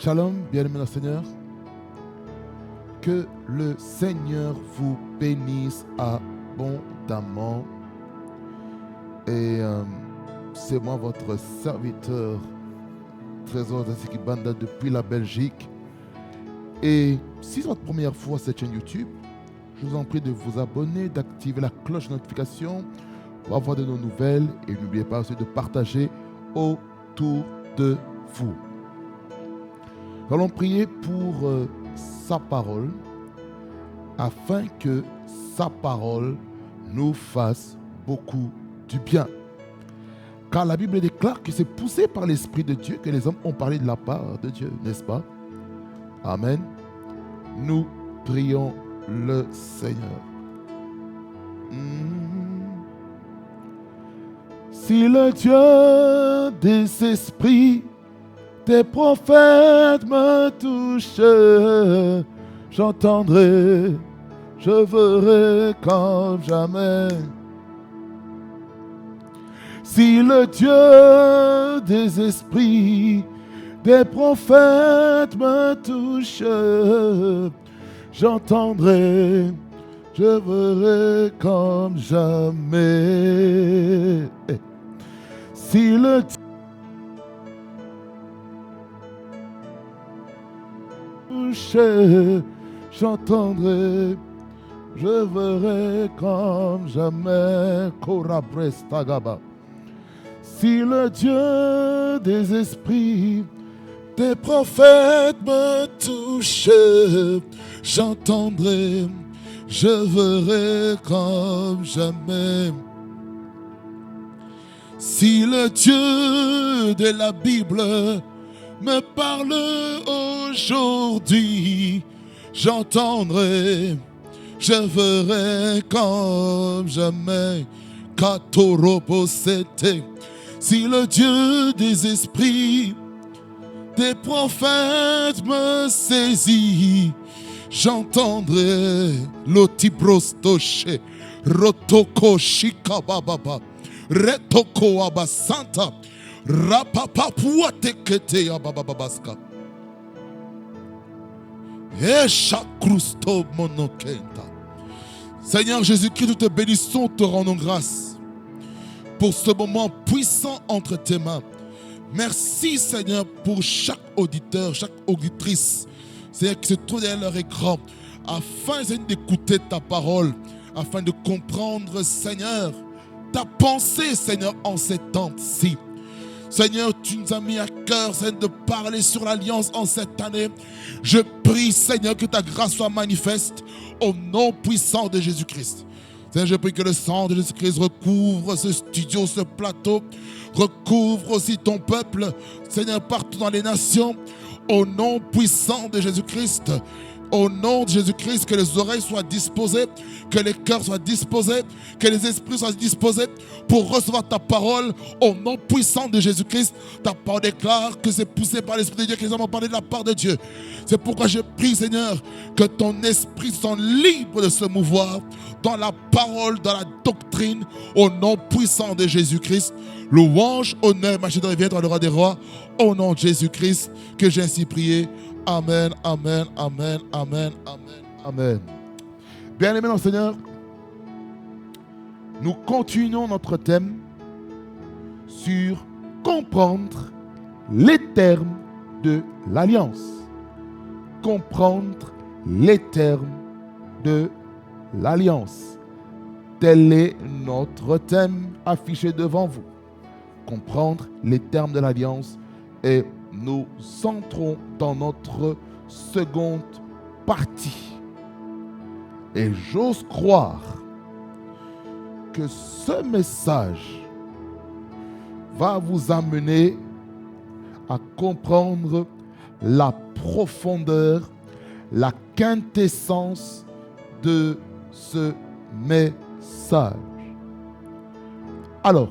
Shalom, bien-aimés dans le Seigneur. Que le Seigneur vous bénisse abondamment. Et c'est moi, votre serviteur, Trésor Zansiki Banda depuis la Belgique. Et si c'est votre première fois sur cette chaîne YouTube, je vous en prie de vous abonner, d'activer la cloche de notification pour avoir de nos nouvelles. Et n'oubliez pas aussi de partager autour de vous. Nous allons prier pour sa parole, afin que sa parole nous fasse beaucoup du bien. Car la Bible déclare que c'est poussé par l'Esprit de Dieu que les hommes ont parlé de la part de Dieu, n'est-ce pas? Amen. Nous prions le Seigneur. Si le Dieu des esprits, tes prophètes me touchent, j'entendrai, je verrai comme jamais. Si le Dieu des esprits, des prophètes me touchent, j'entendrai, je verrai comme jamais. Si le touche, j'entendrai, je verrai comme jamais. Korabrestagaba. Si le Dieu des esprits, des prophètes me touchent, j'entendrai, je verrai comme jamais. Si le Dieu de la Bible me parle aujourd'hui, j'entendrai, je verrai comme jamais. Katoroposete. Si le Dieu des esprits, des prophètes me saisit, j'entendrai l'otibrostoche, rotoko shikabababa, retoko abasanta, rapapapuatekete abababaska. Esha krusto monokenta. Seigneur Jésus-Christ, nous te bénissons, te rendons grâce pour ce moment puissant entre tes mains. Merci Seigneur pour chaque auditeur, chaque auditrice, Seigneur, qui se trouve derrière leur écran, afin Seigneur, d'écouter ta parole, afin de comprendre Seigneur, ta pensée Seigneur en ces temps-ci. Seigneur, tu nous as mis à cœur, Seigneur, de parler sur l'alliance en cette année. Je prie, Seigneur, que ta grâce soit manifeste au nom puissant de Jésus-Christ. Seigneur, je prie que le sang de Jésus-Christ recouvre ce studio, ce plateau, recouvre aussi ton peuple, Seigneur, partout dans les nations, au nom puissant de Jésus-Christ. Au nom de Jésus-Christ, que les oreilles soient disposées, que les cœurs soient disposés, que les esprits soient disposés pour recevoir ta parole. Au nom puissant de Jésus-Christ, ta parole déclare que c'est poussé par l'Esprit de Dieu que les hommes ont parlé de la part de Dieu. C'est pourquoi je prie, Seigneur, que ton esprit soit libre de se mouvoir dans la parole, dans la doctrine, au nom puissant de Jésus-Christ. Louange, honneur, majesté, revienne dans le roi des rois, au nom de Jésus-Christ, que j'ai ainsi prié. Amen, amen, amen, amen, amen, amen. Bien-aimés dans le Seigneur, nous continuons notre thème sur comprendre les termes de l'alliance. Comprendre les termes de l'alliance. Tel est notre thème affiché devant vous. Comprendre les termes de l'alliance. Et nous entrons dans notre seconde partie. Et j'ose croire que ce message va vous amener à comprendre la profondeur, la quintessence de ce message. Alors,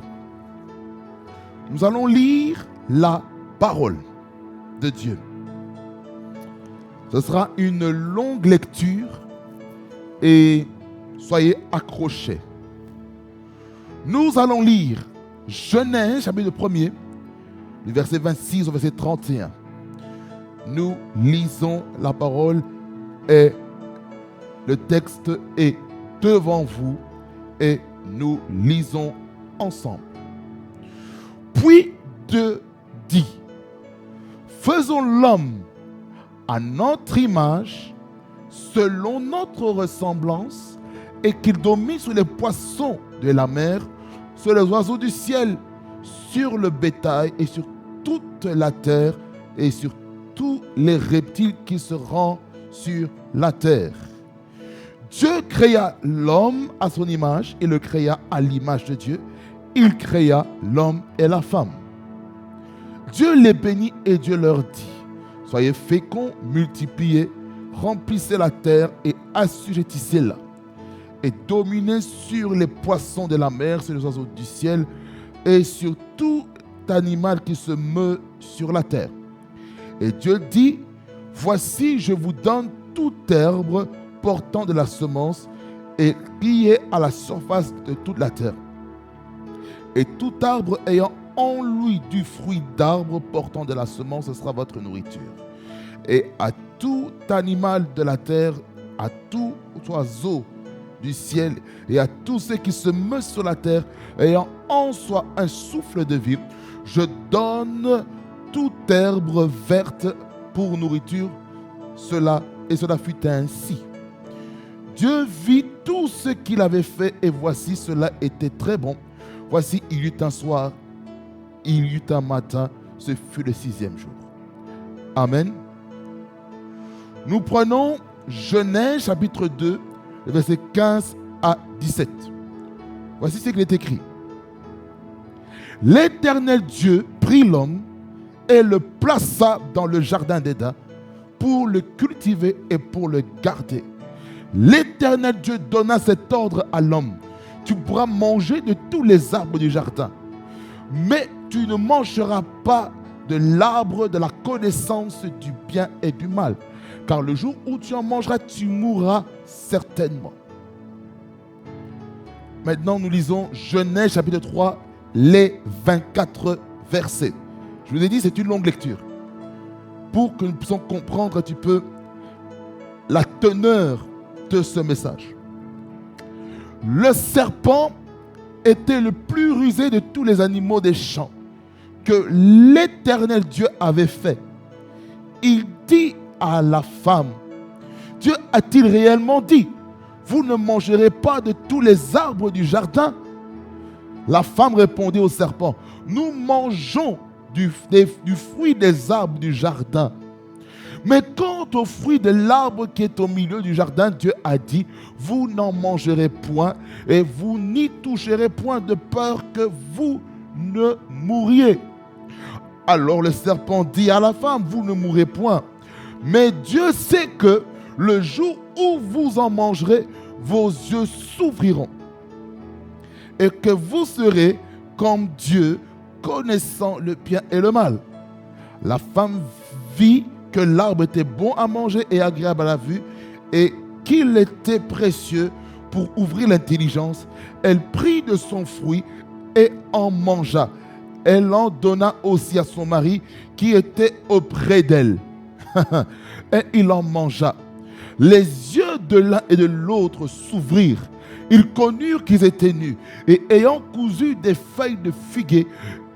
nous allons lire la parole de Dieu. Ce sera une longue lecture et soyez accrochés. Nous allons lire Genèse, chapitre 1er, du verset 26 au verset 31. nous lisons la parole et le texte est devant vous et nous lisons ensemble. Puis Dieu dit, faisons l'homme à notre image, selon notre ressemblance, et qu'il domine sur les poissons de la mer, sur les oiseaux du ciel, sur le bétail et sur toute la terre et sur tous les reptiles qui se rendent sur la terre. Dieu créa l'homme à son image, il le créa à l'image de Dieu. Il créa l'homme et la femme. Dieu les bénit et Dieu leur dit, soyez féconds, multipliez, remplissez la terre et assujettissez-la. Et dominez sur les poissons de la mer, sur les oiseaux du ciel et sur tout animal qui se meut sur la terre. Et Dieu dit, voici, je vous donne toute herbe portant de la semence et qui est à la surface de toute la terre. Et tout arbre ayant en lui du fruit d'arbre portant de la semence, ce sera votre nourriture. Et à tout animal de la terre, à tout oiseau du ciel et à tout ce qui se meut sur la terre, ayant en soi un souffle de vie, je donne toute herbe verte pour nourriture. Cela fut ainsi. Dieu vit tout ce qu'il avait fait et voici, cela était très bon. Voici, il y eut un soir, il y eut un matin, ce fut le 6e jour. Amen. Nous prenons Genèse chapitre 2, versets 15 à 17. Voici ce qu'il est écrit. L'Éternel Dieu prit l'homme et le plaça dans le jardin d'Éden pour le cultiver et pour le garder. L'Éternel Dieu donna cet ordre à l'homme. Tu pourras manger de tous les arbres du jardin, mais tu ne mangeras pas de l'arbre de la connaissance du bien et du mal, car le jour où tu en mangeras, tu mourras certainement. Maintenant, nous lisons Genèse chapitre 3, les 24 versets. Je vous ai dit, c'est une longue lecture. Pour que nous puissions comprendre un petit peu la teneur de ce message. Le serpent était le plus rusé de tous les animaux des champs que l'Éternel Dieu avait fait. Il dit à la femme, Dieu a-t-il réellement dit, vous ne mangerez pas de tous les arbres du jardin? La femme répondit au serpent, nous mangeons du fruit des arbres du jardin. Mais quant au fruit de l'arbre qui est au milieu du jardin, Dieu a dit, vous n'en mangerez point et vous n'y toucherez point de peur que vous ne mouriez. Alors le serpent dit à la femme, vous ne mourrez point. Mais Dieu sait que le jour où vous en mangerez, vos yeux s'ouvriront et que vous serez comme Dieu, connaissant le bien et le mal. La femme vit que l'arbre était bon à manger et agréable à la vue et qu'il était précieux pour ouvrir l'intelligence. Elle prit de son fruit et en mangea. Elle en donna aussi à son mari qui était auprès d'elle. Et il en mangea. Les yeux de l'un et de l'autre s'ouvrirent. Ils connurent qu'ils étaient nus et ayant cousu des feuilles de figuier,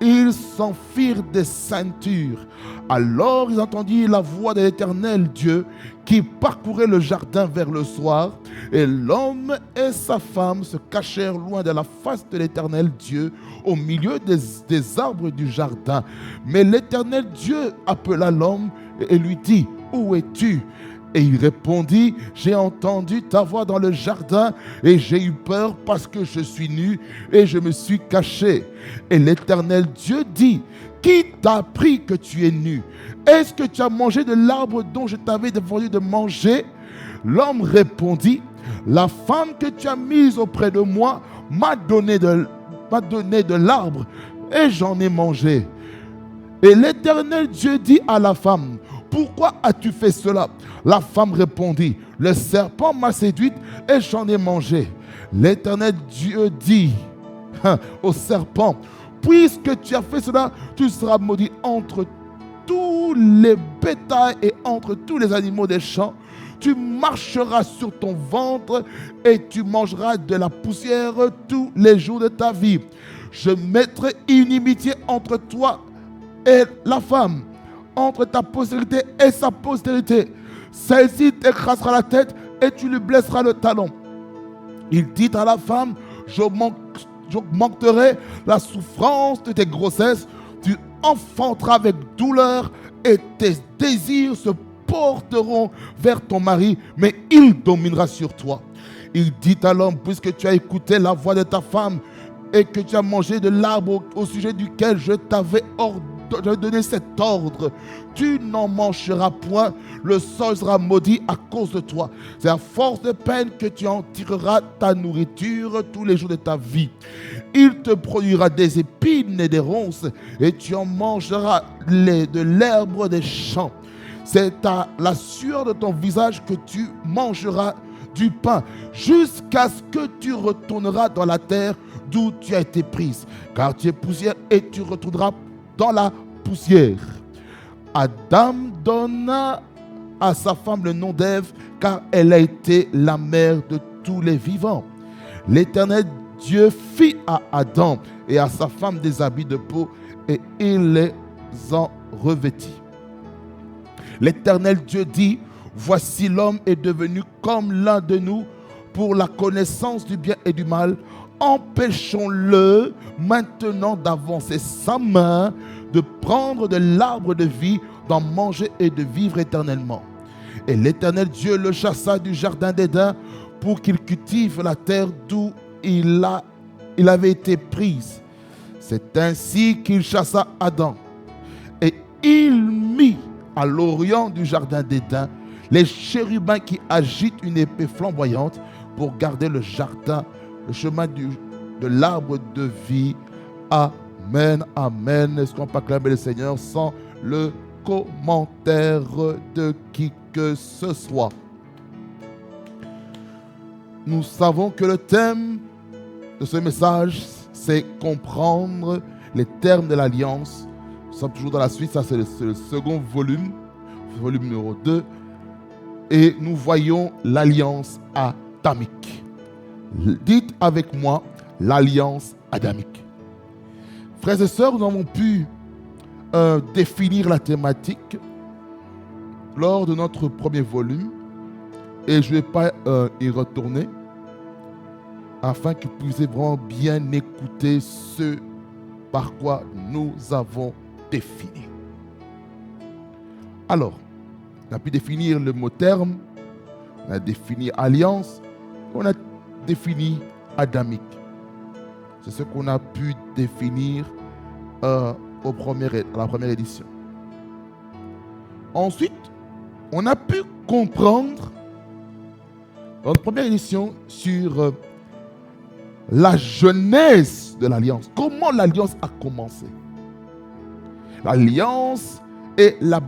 ils s'en firent des ceintures. Alors ils entendirent la voix de l'Éternel Dieu qui parcourait le jardin vers le soir. Et l'homme et sa femme se cachèrent loin de la face de l'Éternel Dieu au milieu des arbres du jardin. Mais l'Éternel Dieu appela l'homme et lui dit, où es-tu? Et il répondit, j'ai entendu ta voix dans le jardin et j'ai eu peur parce que je suis nu et je me suis caché. Et l'Éternel Dieu dit, qui t'a appris que tu es nu? Est-ce que tu as mangé de l'arbre dont je t'avais demandé de manger? L'homme répondit, la femme que tu as mise auprès de moi m'a donné de l'arbre et j'en ai mangé. Et l'Éternel Dieu dit à la femme, pourquoi as-tu fait cela? La femme répondit, le serpent m'a séduite et j'en ai mangé. L'Éternel Dieu dit au serpent, puisque tu as fait cela, tu seras maudit entre tous tous les bétails et entre tous les animaux des champs. Tu marcheras sur ton ventre et tu mangeras de la poussière tous les jours de ta vie. Je mettrai inimitié entre toi et la femme, entre ta postérité et sa postérité. Celle-ci t'écrasera la tête et tu lui blesseras le talon. Il dit à la femme, j'augmenterai la souffrance de tes grossesses. Tu enfanteras avec douleur et tes désirs se porteront vers ton mari, mais il dominera sur toi. Il dit à l'homme, puisque tu as écouté la voix de ta femme et que tu as mangé de l'arbre au sujet duquel je t'avais donné cet ordre, tu n'en mangeras point, le sol sera maudit à cause de toi. C'est à force de peine que tu en tireras ta nourriture tous les jours de ta vie. Il te produira des épines et des ronces, et tu en mangeras de l'herbe des champs. C'est à la sueur de ton visage que tu mangeras du pain, jusqu'à ce que tu retourneras dans la terre d'où tu as été prise. Car tu es poussière et tu retourneras dans la poussière. Adam donna à sa femme le nom d'Ève, car elle a été la mère de tous les vivants. L'Éternel Dieu fit à Adam et à sa femme des habits de peau, et il les en revêtit. L'Éternel Dieu dit, voici l'homme est devenu comme l'un de nous pour la connaissance du bien et du mal. Empêchons-le maintenant d'avancer sa main, de prendre de l'arbre de vie, d'en manger et de vivre éternellement. Et l'Éternel Dieu le chassa du jardin d'Éden pour qu'il cultive la terre d'où il avait été prise. C'est ainsi qu'il chassa Adam. Et il mit à l'orient du jardin d'Éden les chérubins qui agitent une épée flamboyante pour garder le jardin, le chemin de l'arbre de vie. Amen, amen. Est-ce qu'on peut acclamer le Seigneur sans le commentaire de qui que ce soit? Nous savons que le thème de ce message, c'est comprendre les termes de l'alliance. Nous sommes toujours dans la suite, ça c'est le second volume numéro 2. Et nous voyons l'alliance adamique. Dites avec moi, l'alliance adamique. Frères et sœurs, nous avons pu définir la thématique lors de notre premier volume. Et je ne vais pas y retourner afin que vous puissiez vraiment bien écouter ce par quoi nous avons défini. Alors, on a pu définir le mot terme, on a défini alliance, on a défini adamique. C'est ce qu'on a pu définir à la première édition. Ensuite, on a pu comprendre dans la première édition sur la genèse de l'alliance. Comment l'alliance a commencé? L'alliance est la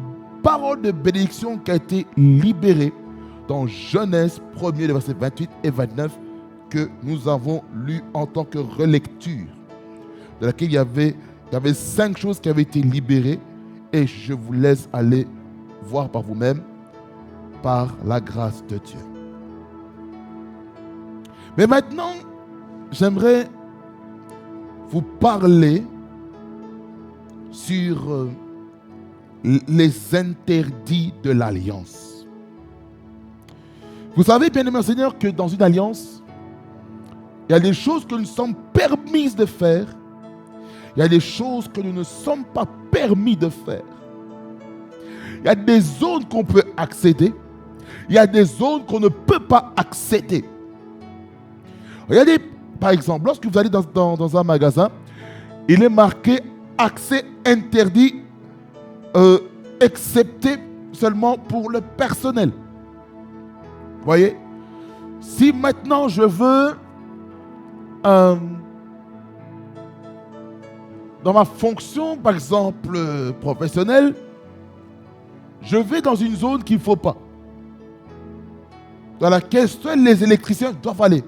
parole de bénédiction qui a été libérée dans Genèse 1er, les versets 28 et 29 que nous avons lu en tant que relecture, de laquelle il y avait 5 choses qui avaient été libérées et je vous laisse aller voir par vous-même par la grâce de Dieu. Mais maintenant, j'aimerais vous parler sur les interdits de l'alliance. Vous savez, bien-aimés Seigneur, que dans une alliance, il y a des choses que nous sommes permises de faire. Il y a des choses que nous ne sommes pas permis de faire. Il y a des zones qu'on peut accéder. Il y a des zones qu'on ne peut pas accéder. Regardez, par exemple, lorsque vous allez dans un magasin, il est marqué accès interdit, excepté seulement pour le personnel. Vous voyez? Si maintenant je veux, dans ma fonction, par exemple, professionnelle, je vais dans une zone qu'il ne faut pas, dans laquelle seuls les électriciens doivent aller.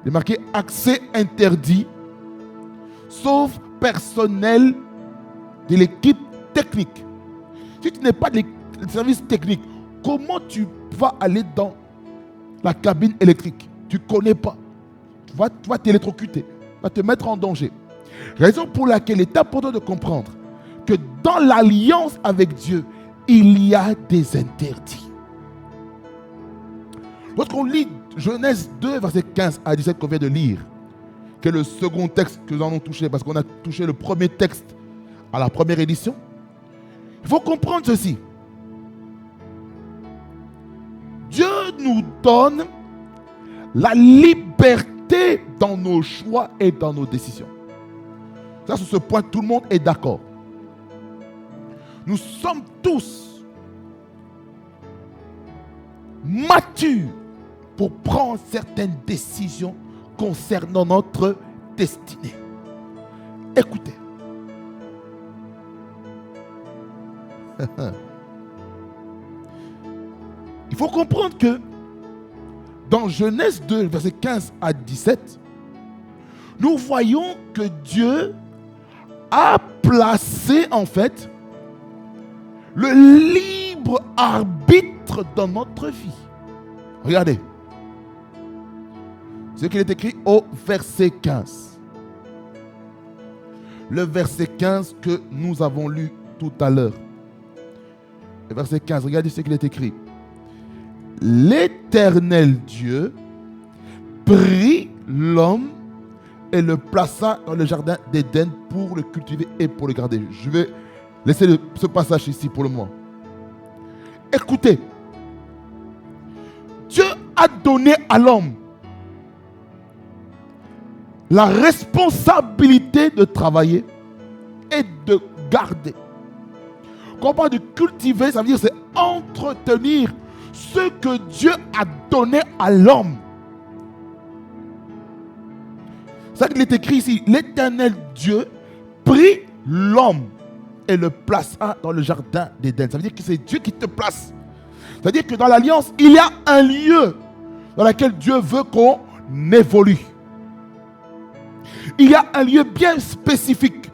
Il est marqué accès interdit, sauf personnel de l'équipe technique. Si tu n'es pas des services techniques, comment tu vas aller dans la cabine électrique? Tu ne connais pas. Tu vas t'électrocuter. Tu vas te mettre en danger. Raison pour laquelle il est important de comprendre que dans l'alliance avec Dieu, il y a des interdits. Lorsqu'on lit Genèse 2, verset 15 à 17 qu'on vient de lire, qui est le second texte que nous allons toucher, parce qu'on a touché le premier texte à la première édition, il faut comprendre ceci. Dieu nous donne la liberté dans nos choix et dans nos décisions. Ça, sur ce point, tout le monde est d'accord. Nous sommes tous matures pour prendre certaines décisions concernant notre destinée. Écoutez. Il faut comprendre que dans Genèse 2, verset 15 à 17, nous voyons que Dieu a placé en fait le libre arbitre dans notre vie. Regardez. Ce qu'il est écrit au verset 15. Le verset 15 que nous avons lu tout à l'heure. Le verset 15, regardez ce qu'il est écrit. L'Éternel Dieu prit l'homme et le plaça dans le jardin d'Éden pour le cultiver et pour le garder. Je vais laisser ce passage ici pour le moment. Écoutez, Dieu a donné à l'homme la responsabilité de travailler et de garder. Quand on parle de cultiver, ça veut dire c'est entretenir ce que Dieu a donné à l'homme. C'est ça qu'il est écrit ici. L'Éternel Dieu prit l'homme et le plaça dans le jardin d'Éden. Ça veut dire que c'est Dieu qui te place. Ça veut dire que dans l'alliance, il y a un lieu dans lequel Dieu veut qu'on évolue. Il y a un lieu bien spécifique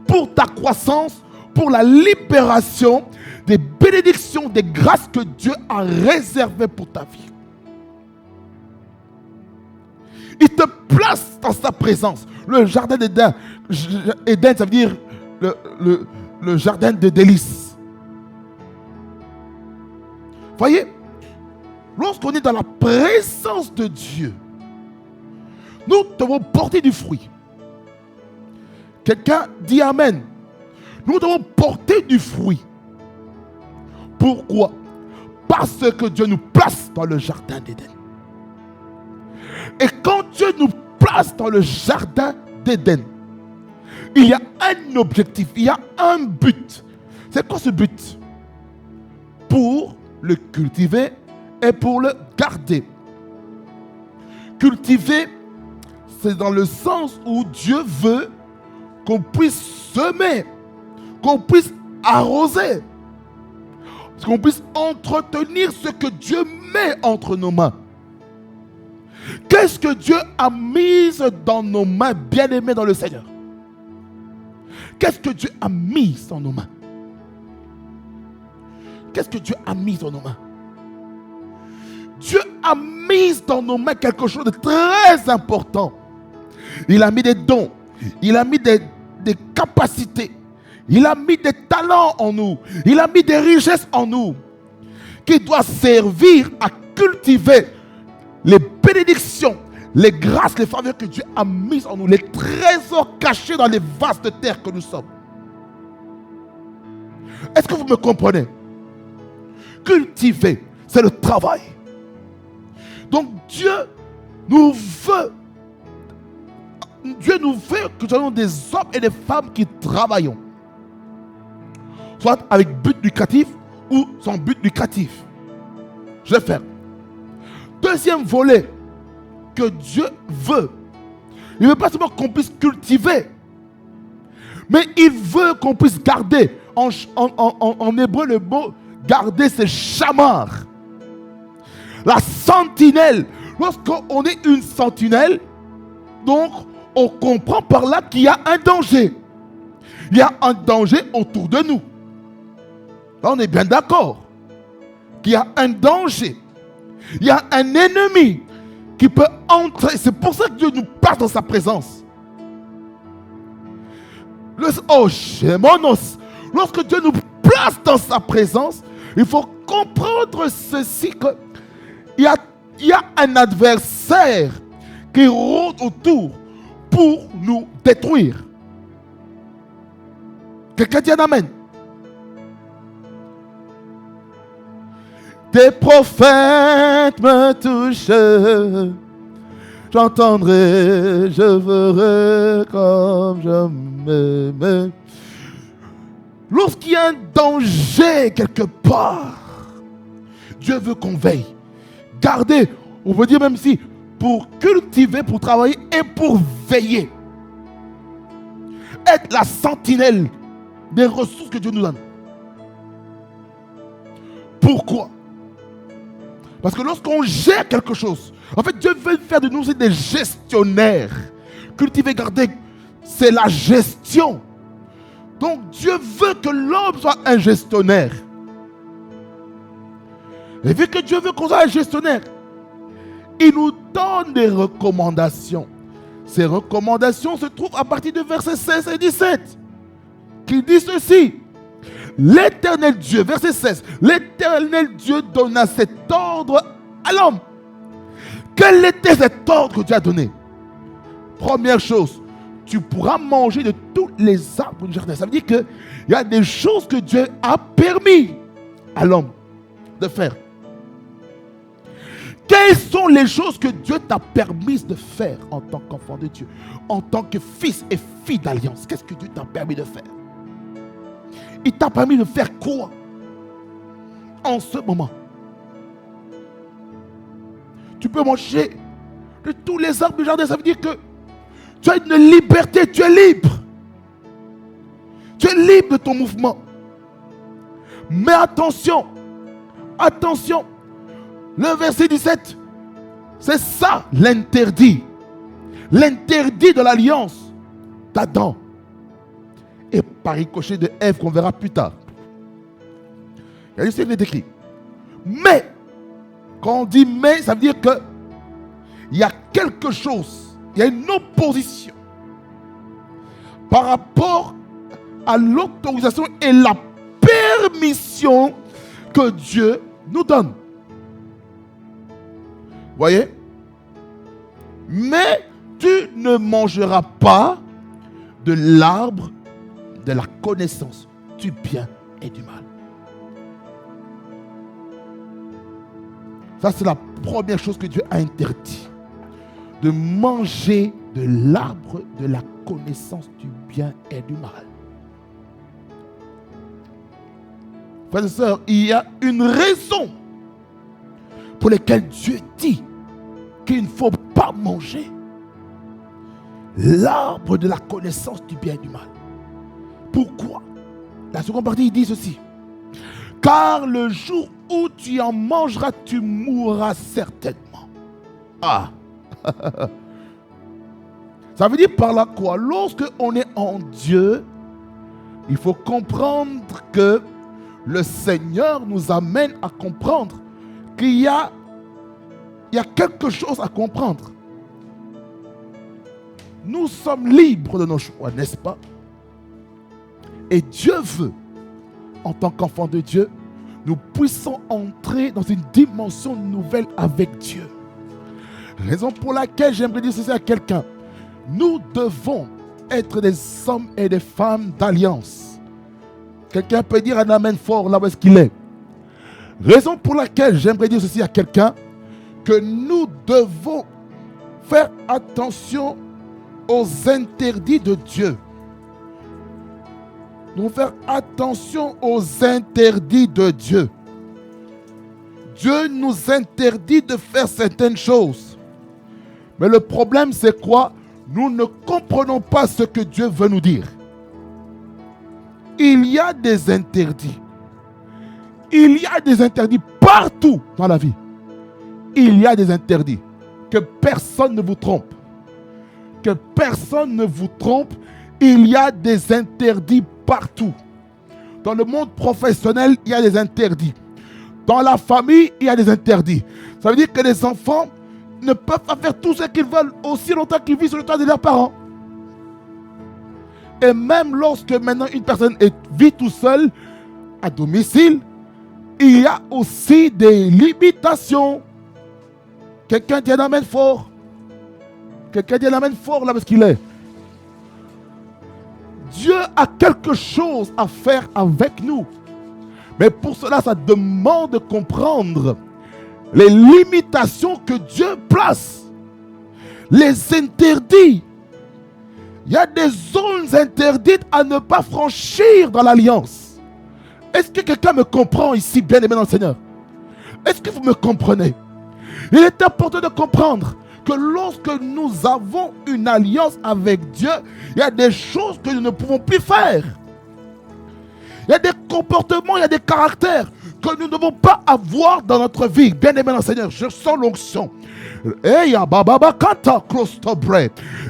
pour ta croissance, pour la libération des bénédictions, des grâces que Dieu a réservées pour ta vie. Il te place dans sa présence. Le jardin d'Éden, Éden, ça veut dire le jardin de délices. Voyez, lorsqu'on est dans la présence de Dieu, nous devons porter du fruit. Quelqu'un dit Amen. Nous devons porter du fruit. Pourquoi? Parce que Dieu nous place dans le jardin d'Éden. Et quand Dieu nous place dans le jardin d'Éden, il y a un objectif, il y a un but. C'est quoi ce but? Pour le cultiver et pour le garder. Cultiver, c'est dans le sens où Dieu veut qu'on puisse semer, qu'on puisse arroser, qu'on puisse entretenir ce que Dieu met entre nos mains. Qu'est-ce que Dieu a mis dans nos mains, bien-aimés dans le Seigneur? Qu'est-ce que Dieu a mis dans nos mains? Qu'est-ce que Dieu a mis dans nos mains? Dieu a mis dans nos mains quelque chose de très important. Il a mis des dons. Il a mis des capacités. Il a mis des talents en nous. Il a mis des richesses en nous qui doivent servir à cultiver les bénédictions, les grâces, les faveurs que Dieu a mises en nous, les trésors cachés dans les vases de terre que nous sommes. Est-ce que vous me comprenez? Cultiver, c'est le travail. Donc Dieu nous veut que nous soyons des hommes et des femmes qui travaillons. Soit avec but lucratif ou sans but lucratif. Je vais faire. Deuxième volet que Dieu veut. Il ne veut pas seulement qu'on puisse cultiver, mais il veut qu'on puisse garder. En hébreu, le mot garder, c'est shamar. La sentinelle. Lorsqu'on est une sentinelle, donc on comprend par là qu'il y a un danger. Il y a un danger autour de nous. Là, on est bien d'accord qu'il y a un danger. Il y a un ennemi qui peut entrer. C'est pour ça que Dieu nous parle dans sa présence. Lorsque Dieu nous place dans sa présence, il faut comprendre ceci, qu'il y a un adversaire qui rôde autour pour nous détruire. Quelqu'un dit un amen. Tes prophètes me touchent, j'entendrai, je verrai comme je m'aimais. Lorsqu'il y a un danger quelque part, Dieu veut qu'on veille. Garder, on veut dire même si, pour cultiver, pour travailler et pour veiller. Être la sentinelle des ressources que Dieu nous donne. Pourquoi? Parce que lorsqu'on gère quelque chose, en fait, Dieu veut faire de nous des gestionnaires. Cultiver, garder, c'est la gestion. Donc Dieu veut que l'homme soit un gestionnaire. Et vu que Dieu veut qu'on soit un gestionnaire, il nous donne des recommandations. Ces recommandations se trouvent à partir de versets 16 et 17. Qui dit ceci. L'Éternel Dieu, verset 16, l'Éternel Dieu donna cet ordre à l'homme. Quel était cet ordre que Dieu a donné? Première chose, tu pourras manger de tous les arbres du jardin. Ça veut dire qu'il y a des choses que Dieu a permis à l'homme de faire. Quelles sont les choses que Dieu t'a permis de faire en tant qu'enfant de Dieu, en tant que fils et fille d'alliance? Qu'est-ce que Dieu t'a permis de faire? Il t'a permis de faire quoi en ce moment? Tu peux manger de tous les arbres du jardin. Ça veut dire que tu as une liberté, tu es libre. Tu es libre de ton mouvement. Mais attention, attention. Le verset 17, c'est ça l'interdit. L'interdit de l'alliance d'Adam. Et par ricochet de Ève qu'on verra plus tard. Il y a juste il est écrit. Mais, quand on dit mais, ça veut dire que il y a quelque chose, il y a une opposition par rapport à l'autorisation et la permission que Dieu nous donne. Voyez? Mais tu ne mangeras pas de l'arbre de la connaissance du bien et du mal. Ça, c'est la première chose que Dieu a interdit. De manger de l'arbre de la connaissance du bien et du mal. Frères et sœurs, il y a une raison pour laquelle Dieu dit qu'il ne faut pas manger l'arbre de la connaissance du bien et du mal. Pourquoi? La seconde partie, il dit ceci. Car le jour où tu en mangeras, tu mourras certainement. Ah. Ça veut dire par là quoi? Lorsque on est en Dieu, il faut comprendre que le Seigneur nous amène à comprendre qu'il y a quelque chose à comprendre. Nous sommes libres de nos choix, n'est-ce pas? Et Dieu veut, en tant qu'enfant de Dieu, nous puissions entrer dans une dimension nouvelle avec Dieu. Raison pour laquelle j'aimerais dire ceci à quelqu'un. Nous devons être des hommes et des femmes d'alliance. Quelqu'un peut dire un amen fort là où est-ce qu'il est. Raison pour laquelle j'aimerais dire ceci à quelqu'un, que nous devons faire attention aux interdits de Dieu. Nous devons faire attention aux interdits de Dieu. Dieu nous interdit de faire certaines choses. Mais le problème, c'est quoi? Nous ne comprenons pas ce que Dieu veut nous dire. Il y a des interdits. Il y a des interdits partout dans la vie. Il y a des interdits. Que personne ne vous trompe. Que personne ne vous trompe. Il y a des interdits partout. Dans le monde professionnel, il y a des interdits. Dans la famille, il y a des interdits. Ça veut dire que les enfants ne peuvent pas faire tout ce qu'ils veulent aussi longtemps qu'ils vivent sur le toit de leurs parents. Et même lorsque maintenant une personne vit tout seul à domicile, il y a aussi des limitations. Quelqu'un dit un amen fort. Quelqu'un dit un amen fort là parce qu'il est. Dieu a quelque chose à faire avec nous. Mais pour cela, ça demande de comprendre les limitations que Dieu place. Les interdits. Il y a des zones interdites à ne pas franchir dans l'alliance. Est-ce que quelqu'un me comprend ici, bien-aimé dans le Seigneur? Est-ce que vous me comprenez? Il est important de comprendre que lorsque nous avons une alliance avec Dieu, il y a des choses que nous ne pouvons plus faire. Il y a des comportements, il y a des caractères que nous ne devons pas avoir dans notre vie. Bien-aimé dans le Seigneur, je sens l'onction.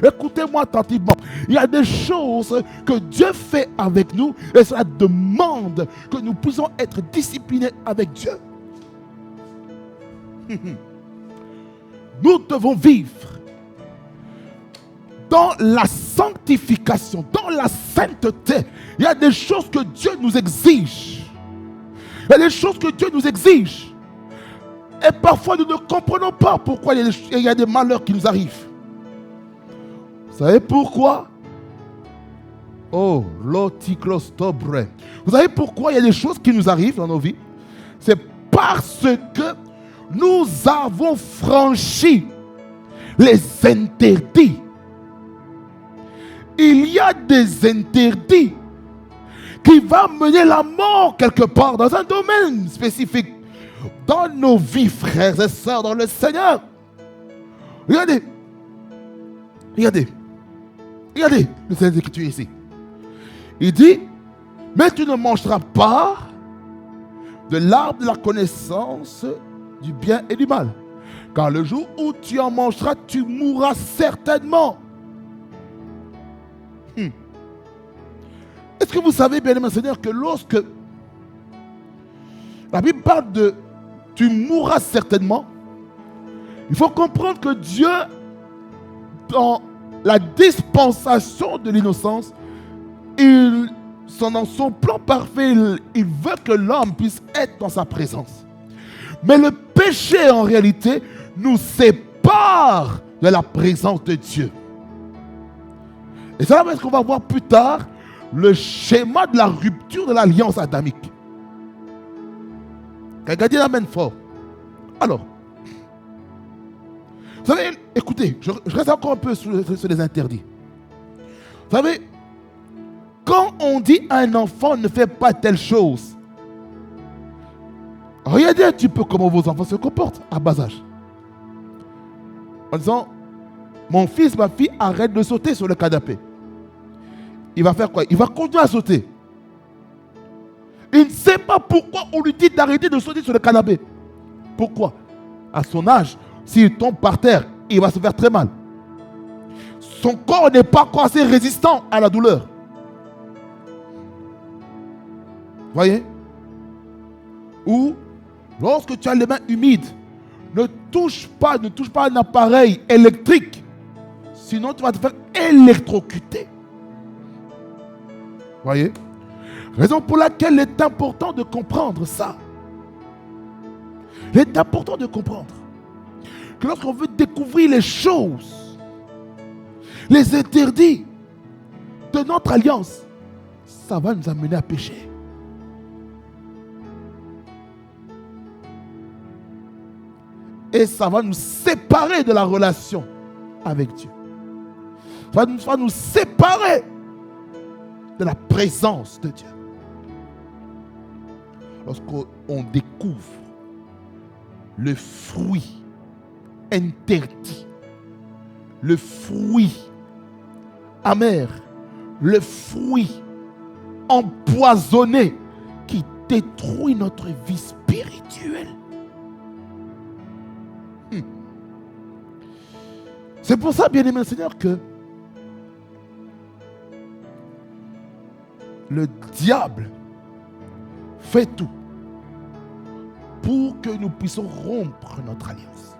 Écoutez-moi attentivement. Il y a des choses que Dieu fait avec nous et cela demande que nous puissions être disciplinés avec Dieu. Nous devons vivre dans la sanctification, dans la sainteté. Il y a des choses que Dieu nous exige. Il y a des choses que Dieu nous exige. Et parfois nous ne comprenons pas pourquoi il y a des malheurs qui nous arrivent. Vous savez pourquoi? Oh, l'oticlostobre. Vous savez pourquoi il y a des choses qui nous arrivent dans nos vies? C'est parce que nous avons franchi les interdits. Il y a des interdits qui vont mener la mort quelque part dans un domaine spécifique. Dans nos vies, frères et sœurs, dans le Seigneur. Regardez le Seigneur Écriture ici. Il dit, mais tu ne mangeras pas de l'arbre de la connaissance du bien et du mal. Car le jour où tu en mangeras, tu mourras certainement. Est-ce que vous savez, bien-aimé Seigneur, que lorsque la Bible parle de tu mourras certainement, il faut comprendre que Dieu, dans la dispensation de l'innocence, dans son plan parfait, il veut que l'homme puisse être dans sa présence. Mais le péché, en réalité, nous sépare de la présence de Dieu. Et c'est là parce qu'on va voir plus tard le schéma de la rupture de l'alliance adamique. Quelqu'un dit amen fort. Alors, vous savez, écoutez, je reste encore un peu sur les interdits. Vous savez, quand on dit à un enfant ne fais pas telle chose, regardez un petit peu comment vos enfants se comportent à bas âge. En disant, mon fils, ma fille, arrête de sauter sur le canapé. Il va faire quoi? Il va continuer à sauter. Il ne sait pas pourquoi on lui dit d'arrêter de sauter sur le canapé. Pourquoi? À son âge, s'il tombe par terre, il va se faire très mal. Son corps n'est pas encore assez résistant à la douleur. Voyez? Ou, lorsque tu as les mains humides, ne touche pas un appareil électrique. Sinon, tu vas te faire électrocuter. Voyez? Raison pour laquelle il est important de comprendre ça. Il est important de comprendre que lorsqu'on veut découvrir les choses, les interdits de notre alliance, ça va nous amener à pécher. Et ça va nous séparer de la relation avec Dieu. Ça va nous séparer de la présence de Dieu. Lorsqu'on découvre le fruit interdit, le fruit amer, le fruit empoisonné qui détruit notre vie spirituelle. C'est pour ça, bien-aimé Seigneur, que le diable fait tout pour que nous puissions rompre notre alliance.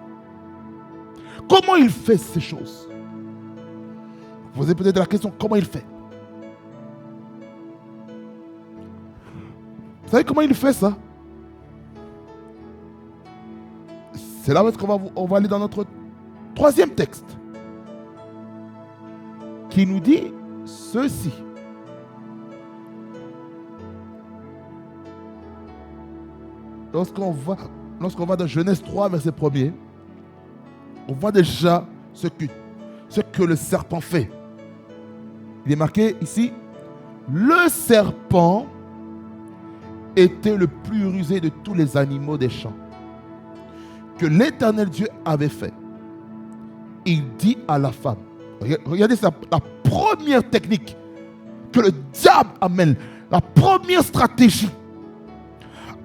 Comment il fait ces choses? Vous posez peut-être la question, comment il fait? Vous savez comment il fait ça? C'est là où on va aller dans notre troisième texte qui nous dit ceci. Lorsqu'on va dans Genèse 3, verset 1er, on voit déjà ce que le serpent fait. Il est marqué ici, le serpent était le plus rusé de tous les animaux des champs que l'Éternel Dieu avait fait. Il dit à la femme, regardez la première technique que le diable amène, la première stratégie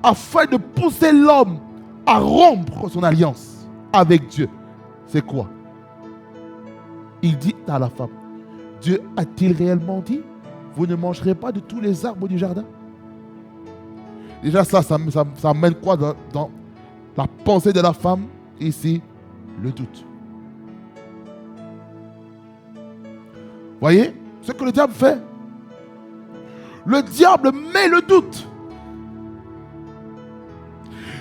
afin de pousser l'homme à rompre son alliance avec Dieu. C'est quoi? Il dit à la femme, Dieu a-t-il réellement dit, vous ne mangerez pas de tous les arbres du jardin? Déjà ça amène quoi dans la pensée de la femme? Ici, le doute. Voyez ce que le diable fait? Le diable met le doute.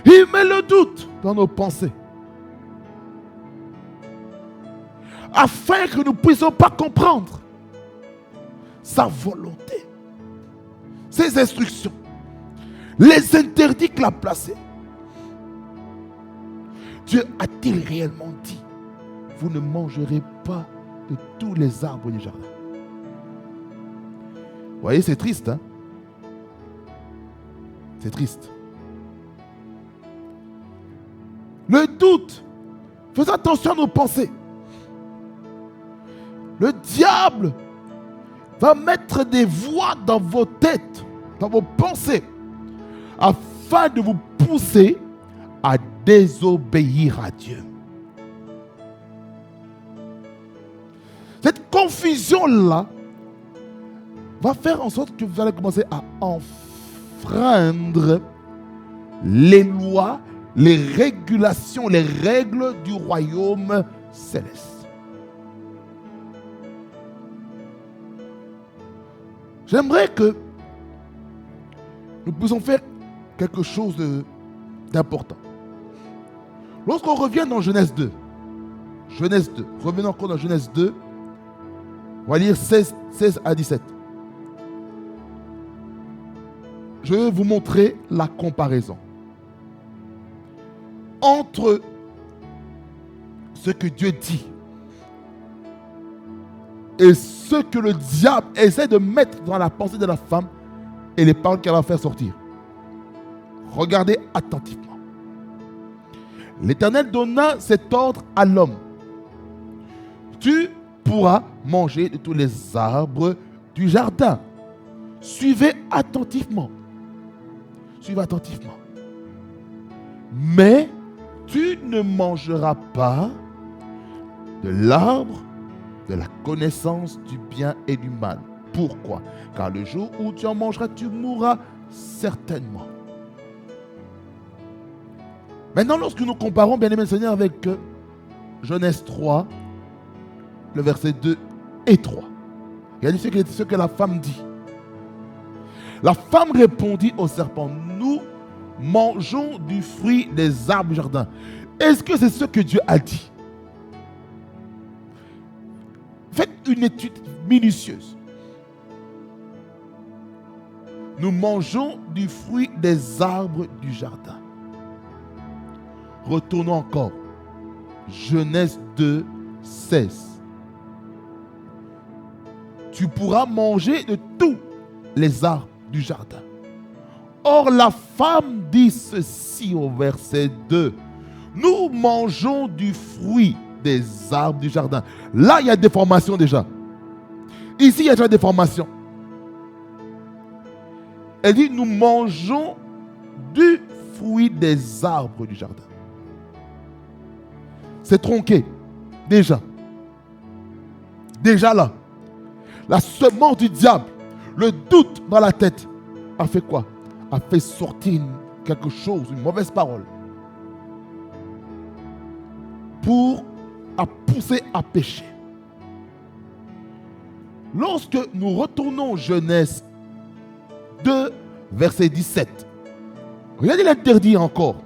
Il met le doute dans nos pensées. Afin que nous ne puissions pas comprendre sa volonté, ses instructions, les interdits qu'il a placés. Dieu a-t-il réellement dit, vous ne mangerez pas de tous les arbres du jardin? Vous voyez, c'est triste, hein? C'est triste. Le doute. Faites attention à nos pensées. Le diable va mettre des voix dans vos têtes, dans vos pensées, afin de vous pousser à désobéir à Dieu. Cette confusion-là va faire en sorte que vous allez commencer à enfreindre les lois, les régulations, les règles du royaume céleste. J'aimerais que nous puissions faire quelque chose d'important. Lorsqu'on revient dans Genèse 2, revenons encore dans Genèse 2, on va lire 16 à 17. Je vais vous montrer la comparaison entre ce que Dieu dit et ce que le diable essaie de mettre dans la pensée de la femme et les paroles qu'elle va faire sortir. Regardez attentivement. L'Éternel donna cet ordre à l'homme. Tu pourras manger de tous les arbres du jardin. Suivez attentivement. Suivez attentivement. Mais tu ne mangeras pas de l'arbre de la connaissance du bien et du mal. Pourquoi? Car le jour où tu en mangeras, tu mourras certainement. Maintenant, lorsque nous comparons, bien aimé Seigneur, avec Genèse 3, le verset 2 et 3. Regardez ce que la femme dit. La femme répondit au serpent, nous mangeons du fruit des arbres du jardin. Est-ce que c'est ce que Dieu a dit? Faites une étude minutieuse. Nous mangeons du fruit des arbres du jardin. Retournons encore. Genèse 2, 16. Tu pourras manger de tous les arbres du jardin. Or, la femme dit ceci au verset 2. Nous mangeons du fruit des arbres du jardin. Là, il y a des formations déjà. Ici, il y a déjà des formations. Elle dit, nous mangeons du fruit des arbres du jardin. C'est tronqué. Déjà. Déjà là. La semence du diable, le doute dans la tête, a fait quoi? a fait sortir quelque chose, une mauvaise parole, pour pousser à pécher. Lorsque nous retournons Genèse 2, verset 17, regardez l'interdit encore.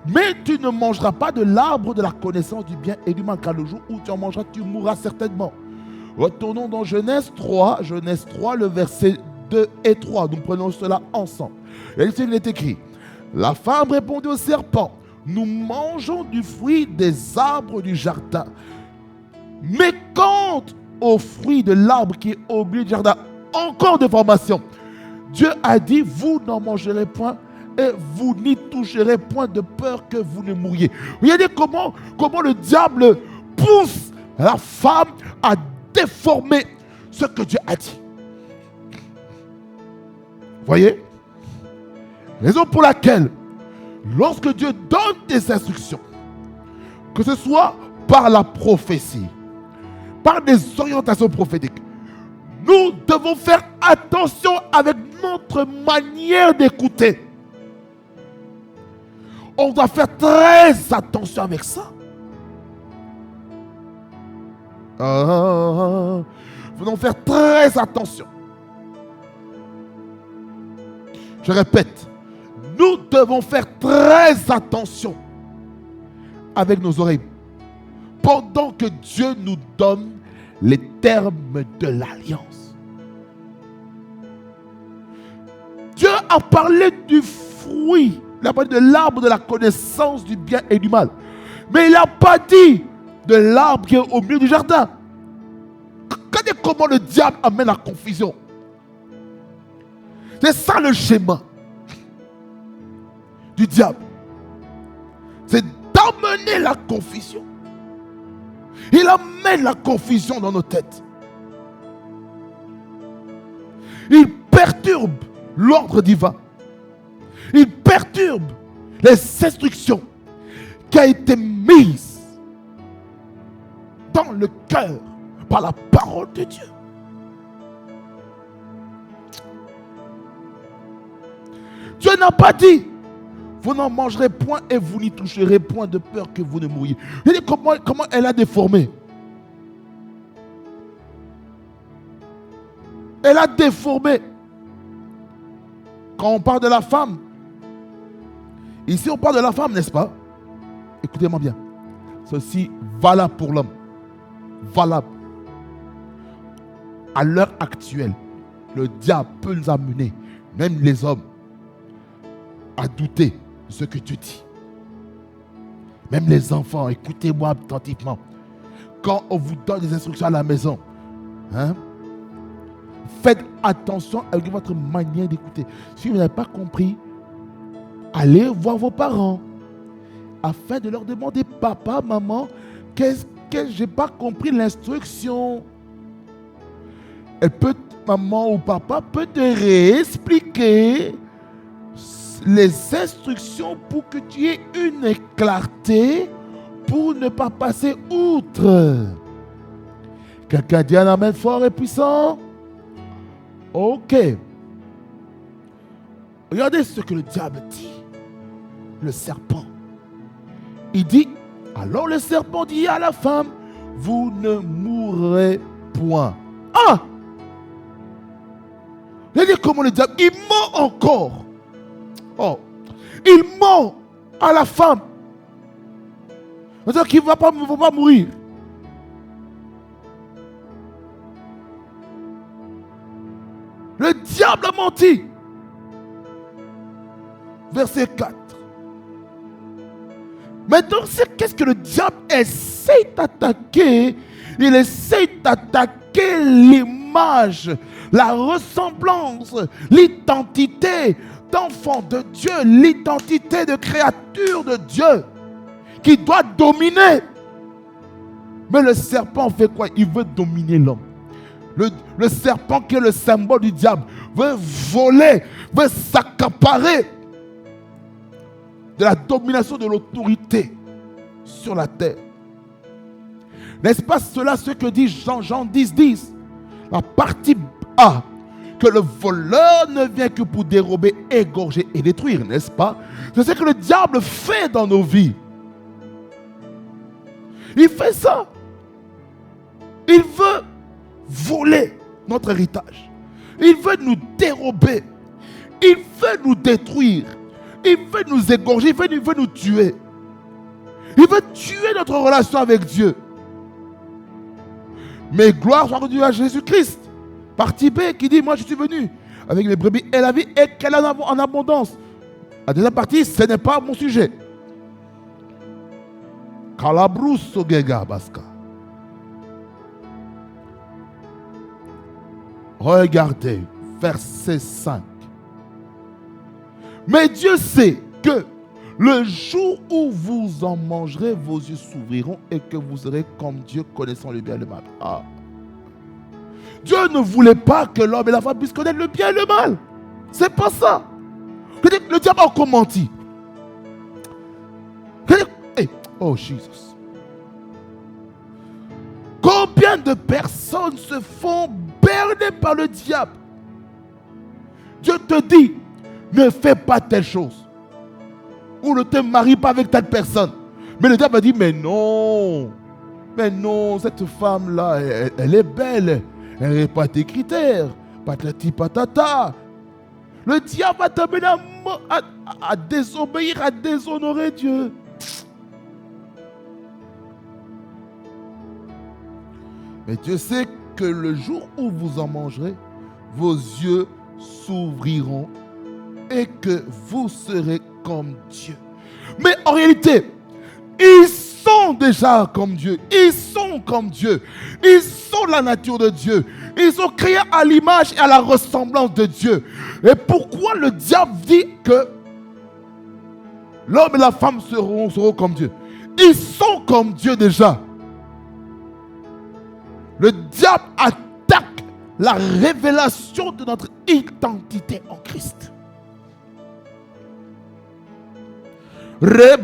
Mais tu ne mangeras pas de l'arbre de la connaissance du bien et du mal, car le jour où tu en mangeras, tu mourras certainement. Retournons dans Genèse 3, le verset 2 et 3. Nous prenons cela ensemble. Et il est écrit, la femme répondit au serpent, nous mangeons du fruit des arbres du jardin. Mais quant au fruit de l'arbre qui est au milieu du jardin, encore de formation, Dieu a dit, vous n'en mangerez point et vous n'y toucherez point de peur que vous ne mouriez. Regardez comment le diable pousse la femme à déformer ce que Dieu a dit. Voyez? Raison pour laquelle, lorsque Dieu donne des instructions, que ce soit par la prophétie, par des orientations prophétiques, nous devons faire attention avec notre manière d'écouter. On doit faire très attention avec ça. Nous devons faire très attention. Je répète, nous devons faire très attention avec nos oreilles pendant que Dieu nous donne les termes de l'alliance. Dieu a parlé du fruit, il a parlé de l'arbre de la connaissance du bien et du mal. Mais il n'a pas dit de l'arbre qui est au milieu du jardin. Regardez comment le diable amène la confusion. C'est ça le schéma du diable. C'est d'amener la confusion. Il amène la confusion dans nos têtes. Il perturbe l'ordre divin. Il perturbe les instructions qui ont été mises dans le cœur par la parole de Dieu. Dieu n'a pas dit, vous n'en mangerez point et vous n'y toucherez point de peur que vous ne mouriez. Vous voyez comment elle a déformé. Elle a déformé. Quand on parle de la femme, ici on parle de la femme, n'est-ce pas? Écoutez-moi bien. Ceci valable pour l'homme. Valable. À l'heure actuelle, le diable peut nous amener, même les hommes, à douter de ce que Dieu dit. Même les enfants, écoutez-moi attentivement. Quand on vous donne des instructions à la maison, faites attention avec votre manière d'écouter. Si vous n'avez pas compris, allez voir vos parents afin de leur demander, papa, maman, qu'est-ce que j'ai pas compris l'instruction. Maman ou papa peut te réexpliquer les instructions pour que tu aies une clarté pour ne pas passer outre. Quelqu'un dit un amen fort et puissant? Ok. Regardez ce que le diable dit. Le serpent. Il dit, alors le serpent dit à la femme, vous ne mourrez point. Ah! Regardez comment le diable, il ment encore. Oh, il ment à la femme. C'est-à-dire qu'il ne va pas mourir. Le diable a menti. Verset 4. Maintenant, qu'est-ce que le diable essaie d'attaquer? Il essaie d'attaquer l'image, la ressemblance, l'identité d'enfant de Dieu, l'identité de créature de Dieu qui doit dominer. Mais le serpent fait quoi? Il veut dominer l'homme. Le serpent qui est le symbole du diable veut voler, veut s'accaparer de la domination de l'autorité sur la terre. N'est-ce pas cela ce que dit Jean 10, 10? La partie A. que le voleur ne vient que pour dérober, égorger et détruire, n'est-ce pas? C'est ce que le diable fait dans nos vies. Il fait ça. Il veut voler notre héritage. Il veut nous dérober. Il veut nous détruire. Il veut nous égorger. Il veut nous tuer. Il veut tuer notre relation avec Dieu. Mais gloire soit rendue à Jésus-Christ. Partie B qui dit, moi je suis venu avec mes brebis et la vie et qu'elle en a en abondance. La deuxième partie, ce n'est pas mon sujet. Kalabrousso Gega Baska. Regardez, verset 5. Mais Dieu sait que le jour où vous en mangerez, vos yeux s'ouvriront et que vous serez comme Dieu, connaissant le bien et le mal. Ah. Dieu ne voulait pas que l'homme et la femme puissent connaître le bien et le mal. C'est pas ça. Le diable a encore menti. Oh Jesus. Combien de personnes se font berner par le diable? Dieu te dit, ne fais pas telle chose. Ou ne te marie pas avec telle personne. Mais le diable a dit, mais non, cette femme-là, elle est belle. Elle n'est pas tes critères. Patati patata. Le diable va t'amener à désobéir, à déshonorer Dieu. Mais Dieu sait que le jour où vous en mangerez, vos yeux s'ouvriront et que vous serez comme Dieu. Mais en réalité, ils sont déjà comme Dieu. Ils sont comme Dieu. Ils sont la nature de Dieu. Ils sont créés à l'image et à la ressemblance de Dieu. Et pourquoi le diable dit que l'homme et la femme seront comme Dieu? Ils sont comme Dieu déjà. Le diable attaque la révélation de notre identité en Christ. Regardez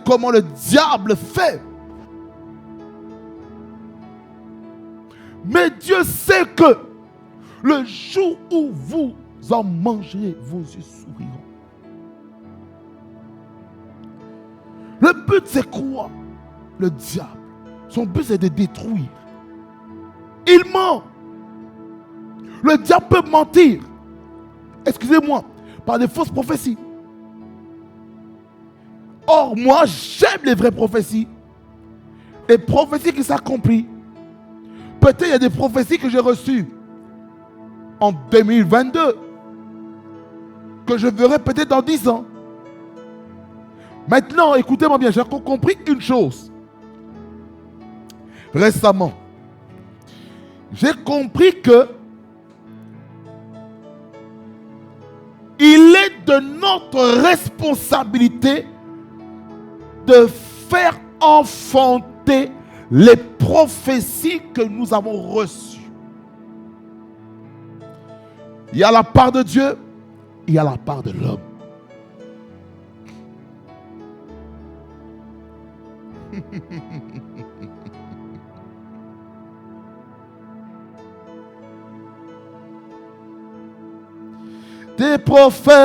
comment le diable fait. Mais Dieu sait que le jour où vous en mangerez, vos yeux s'ouvriront. Le but c'est quoi? Le diable, son but c'est de détruire. Il ment. Le diable peut mentir, excusez-moi, par des fausses prophéties. Or, moi, j'aime les vraies prophéties. Les prophéties qui s'accomplissent. Peut-être il y a des prophéties que j'ai reçues en 2022 que je verrai peut-être dans 10 ans. Maintenant, écoutez-moi bien, j'ai encore compris une chose. Récemment, j'ai compris que il est de notre responsabilité de faire enfanter les prophéties que nous avons reçues. Il y a la part de Dieu, il y a la part de l'homme. Tes prophètes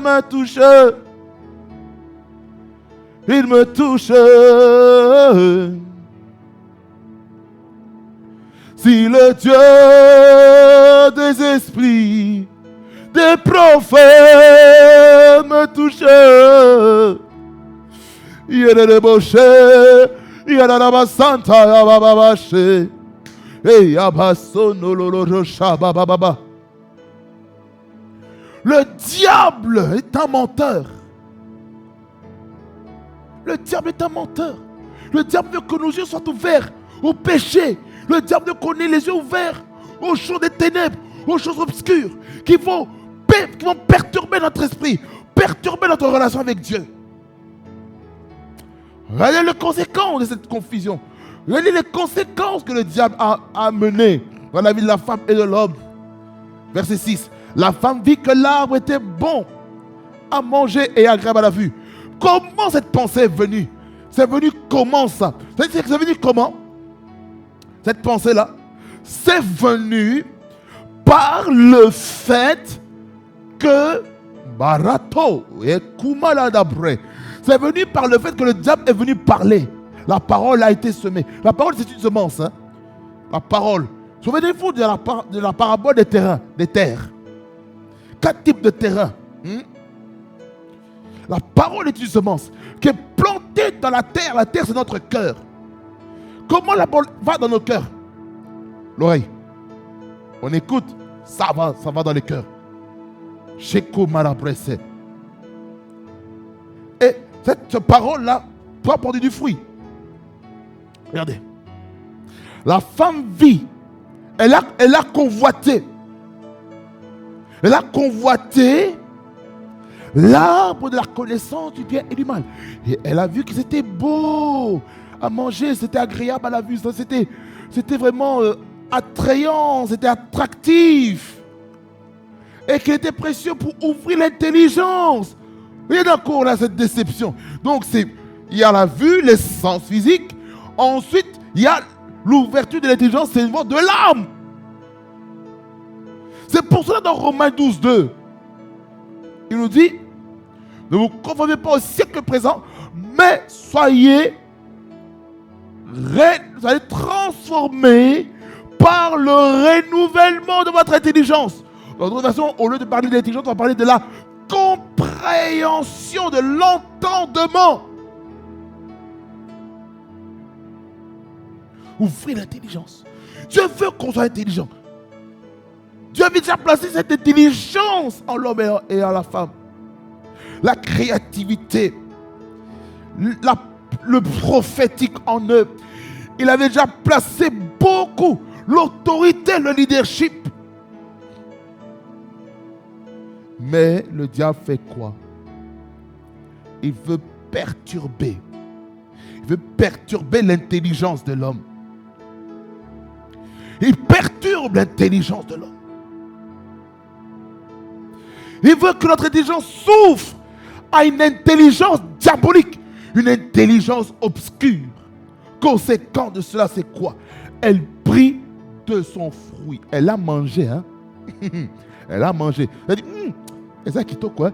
me touchent. Ils me touchent. Si le Dieu des esprits, des prophètes me touchent, il y a des bouchers, il y a des babasanta, il y a des bababachés, et il y a bababa. Le diable est un menteur. Le diable est un menteur. Le diable veut que nos yeux soient ouverts au péché. Le diable veut qu'on ait les yeux ouverts aux choses des ténèbres, aux choses obscures qui vont perturber notre esprit, perturber notre relation avec Dieu. Regardez les conséquences de cette confusion. Regardez les conséquences que le diable a amenées dans la vie de la femme et de l'homme. Verset 6. La femme vit que l'arbre était bon à manger et agréable à la vue, Comment cette pensée est venue? C'est venu comment ça? C'est venu comment? Cette pensée-là, c'est venu par le fait que Barato et Kumala d'après. C'est venu par le fait que le diable est venu parler. La parole a été semée. La parole, c'est une semence. Hein? La parole. Souvenez-vous de la parabole des terrains, des terres. 4 types de terrains. La parole est une semence qui est plantée dans la terre. La terre, c'est notre cœur. Comment la parole va dans nos cœurs? L'oreille. On écoute, ça va dans les cœurs. Sheko Malabresse. Et cette parole-là doit porter du fruit. Regardez. La femme vit. Elle a convoité. Elle a convoité l'arbre de la connaissance du bien et du mal. Et elle a vu que c'était beau à manger, c'était agréable à la vue, c'était vraiment attrayant, c'était attractif. Et qu'il était précieux pour ouvrir l'intelligence. Vous voyez d'accord là cette déception. Donc il y a la vue, les sens physiques. Ensuite, il y a l'ouverture de l'intelligence, c'est le niveau de l'âme. C'est pour cela dans Romains 12, 2, il nous dit, ne vous conformez pas au siècle présent, mais soyez transformés par le renouvellement de votre intelligence. Dans d'autres façons, au lieu de parler d'intelligence, on va parler de la compréhension, de l'entendement. Ouvrez l'intelligence. Dieu veut qu'on soit intelligent. Dieu avait déjà placé cette intelligence en l'homme et en la femme. La créativité, le prophétique en eux. Il avait déjà placé beaucoup. L'autorité, le leadership. Mais le diable fait quoi? Il veut perturber. Il veut perturber l'intelligence de l'homme. Il perturbe l'intelligence de l'homme. Il veut que notre intelligence souffre à une intelligence diabolique, une intelligence obscure. Conséquent de cela, c'est quoi? Elle prit de son fruit. Elle a mangé, hein? Elle a mangé. Elle dit, et ça qui toque quoi?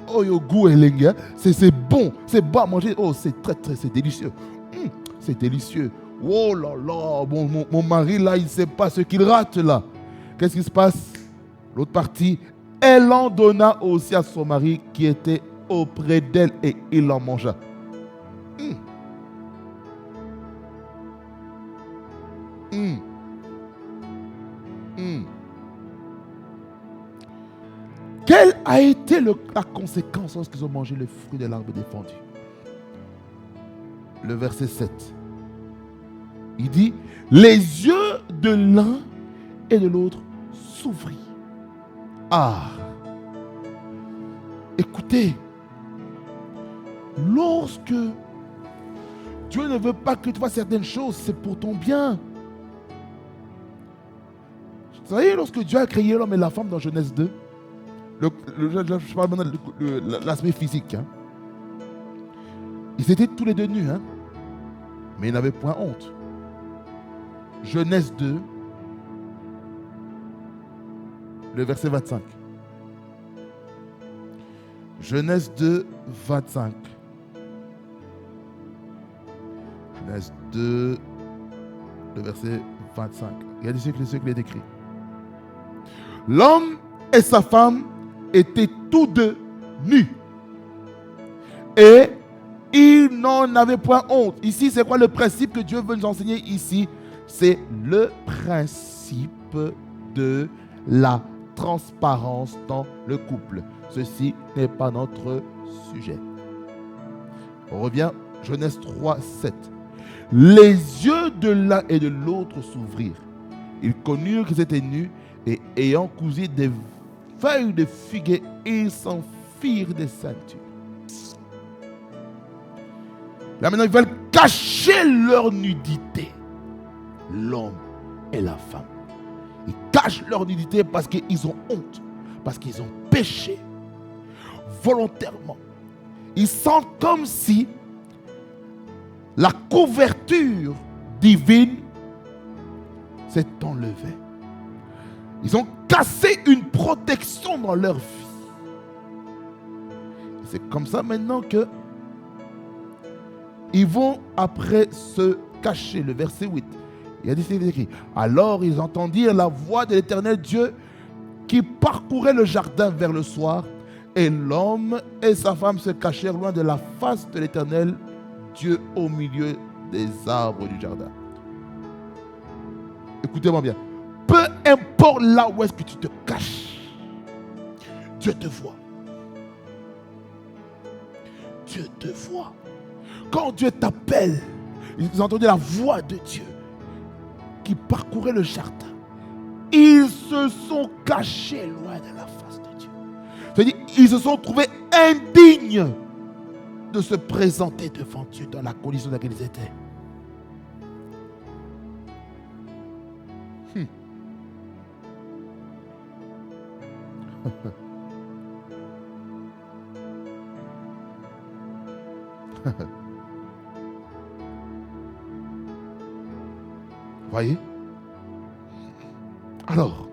Oh, yo goût et c'est bon à manger. Oh, c'est délicieux. C'est délicieux. Oh là là, mon mari là, il ne sait pas ce qu'il rate là. Qu'est-ce qui se passe? L'autre partie, elle en donna aussi à son mari qui était auprès d'elle et il en mangea. Quelle a été la conséquence lorsqu'ils ont mangé le fruit de l'arbre défendu? Le verset 7. Il dit, les yeux de l'un et de l'autre s'ouvrirent. Ah! Écoutez, lorsque Dieu ne veut pas que tu fasses certaines choses, c'est pour ton bien. Vous savez, lorsque Dieu a créé l'homme et la femme dans Genèse 2, je parle maintenant de l'aspect physique. Hein. Ils étaient tous les deux nus, hein, mais ils n'avaient point honte. Genèse 2, le verset 25. Genèse 2, 25. Genèse 2, le verset 25. Regardez ce qu'il est écrit. L'homme et sa femme étaient tous deux nus. Et ils n'en avaient point honte. Ici, c'est quoi le principe que Dieu veut nous enseigner ici? C'est le principe de la transparence dans le couple. Ceci n'est pas notre sujet. On revient, Genèse 3, 7. Les yeux de l'un et de l'autre s'ouvrirent. Ils connurent qu'ils étaient nus et ayant cousu des feuilles de figuier, ils s'en firent des ceintures. Là maintenant, ils veulent cacher leur nudité. L'homme et la femme. Ils cachent leur nudité parce qu'ils ont honte, parce qu'ils ont péché volontairement. ils sentent comme si la couverture divine s'est enlevée. Ils ont cassé une protection dans leur vie. C'est comme ça maintenant que ils vont après se cacher. Le verset 8. Il y a dit, c'est écrit. Alors ils entendirent la voix de l'Éternel Dieu qui parcourait le jardin vers le soir. Et l'homme et sa femme se cachèrent loin de la face de l'Éternel Dieu au milieu des arbres du jardin. Écoutez-moi bien. Peu importe là où est-ce que tu te caches, Dieu te voit. Dieu te voit. Quand Dieu t'appelle, ils entendaient la voix de Dieu qui parcourait le jardin. Ils se sont cachés loin de la face de Dieu. C'est-à-dire, ils se sont trouvés indignes de se présenter devant Dieu dans la condition dans laquelle ils étaient. Voyez? Alors,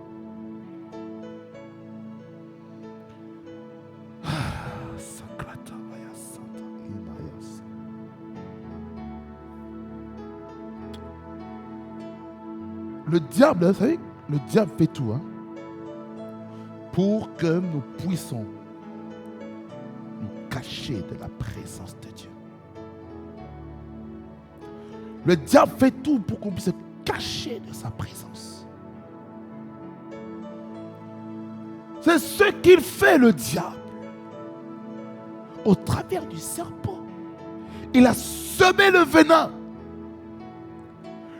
le diable, vous savez, le diable fait tout pour que nous puissions nous cacher de la présence de Dieu. Le diable fait tout pour qu'on puisse se cacher de sa présence. C'est ce qu'il fait, le diable. Au travers du serpent, il a semé le venin.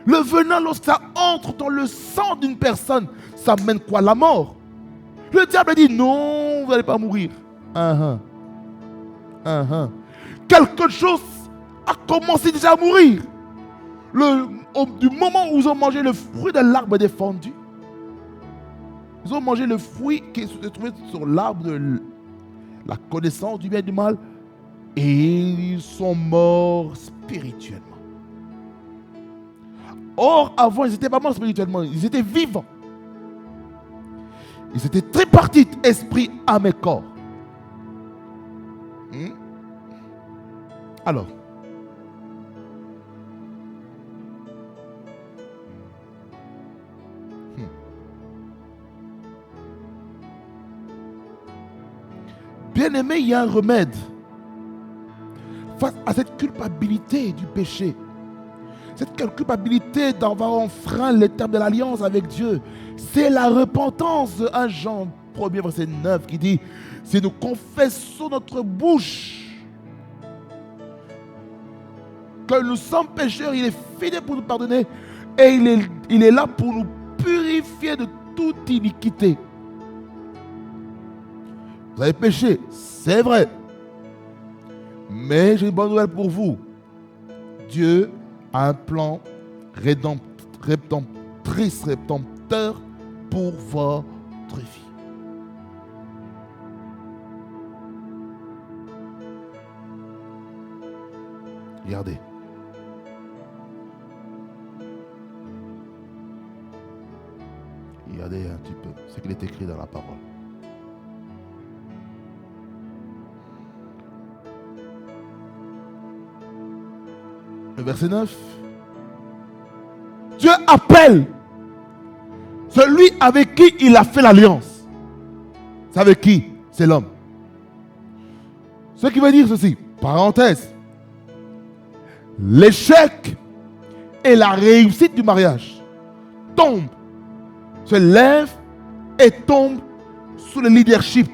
Le venin, lorsque ça entre dans le sang d'une personne, ça mène quoi? La mort. Le diable dit non, vous n'allez pas mourir. Quelque chose a commencé déjà à mourir. Du moment où ils ont mangé le fruit de l'arbre défendu, ils ont mangé le fruit qui se trouvait sur l'arbre de la connaissance du bien et du mal, et ils sont morts spirituellement. Or, avant, ils n'étaient pas morts spirituellement, ils étaient vivants. Ils étaient tripartites, esprit, âme et corps. Alors, bien-aimé, il y a un remède face à cette culpabilité du péché. Cette culpabilité d'avoir enfreint les termes de l'alliance avec Dieu. C'est la repentance de 1 Jean 1 verset 9 qui dit: si nous confessons notre bouche que nous sommes pécheurs, il est fidèle pour nous pardonner et il est là pour nous purifier de toute iniquité. Vous avez péché, c'est vrai. Mais j'ai une bonne nouvelle pour vous. Dieu a un plan rédempteur pour votre vie. Regardez. Regardez un petit peu ce qu'il est écrit dans la parole. Le verset 9. Dieu appelle celui avec qui il a fait l'alliance. C'est avec qui? C'est l'homme. Ce qui veut dire ceci, parenthèse, l'échec et la réussite du mariage tombent, se lèvent et tombent sous le leadership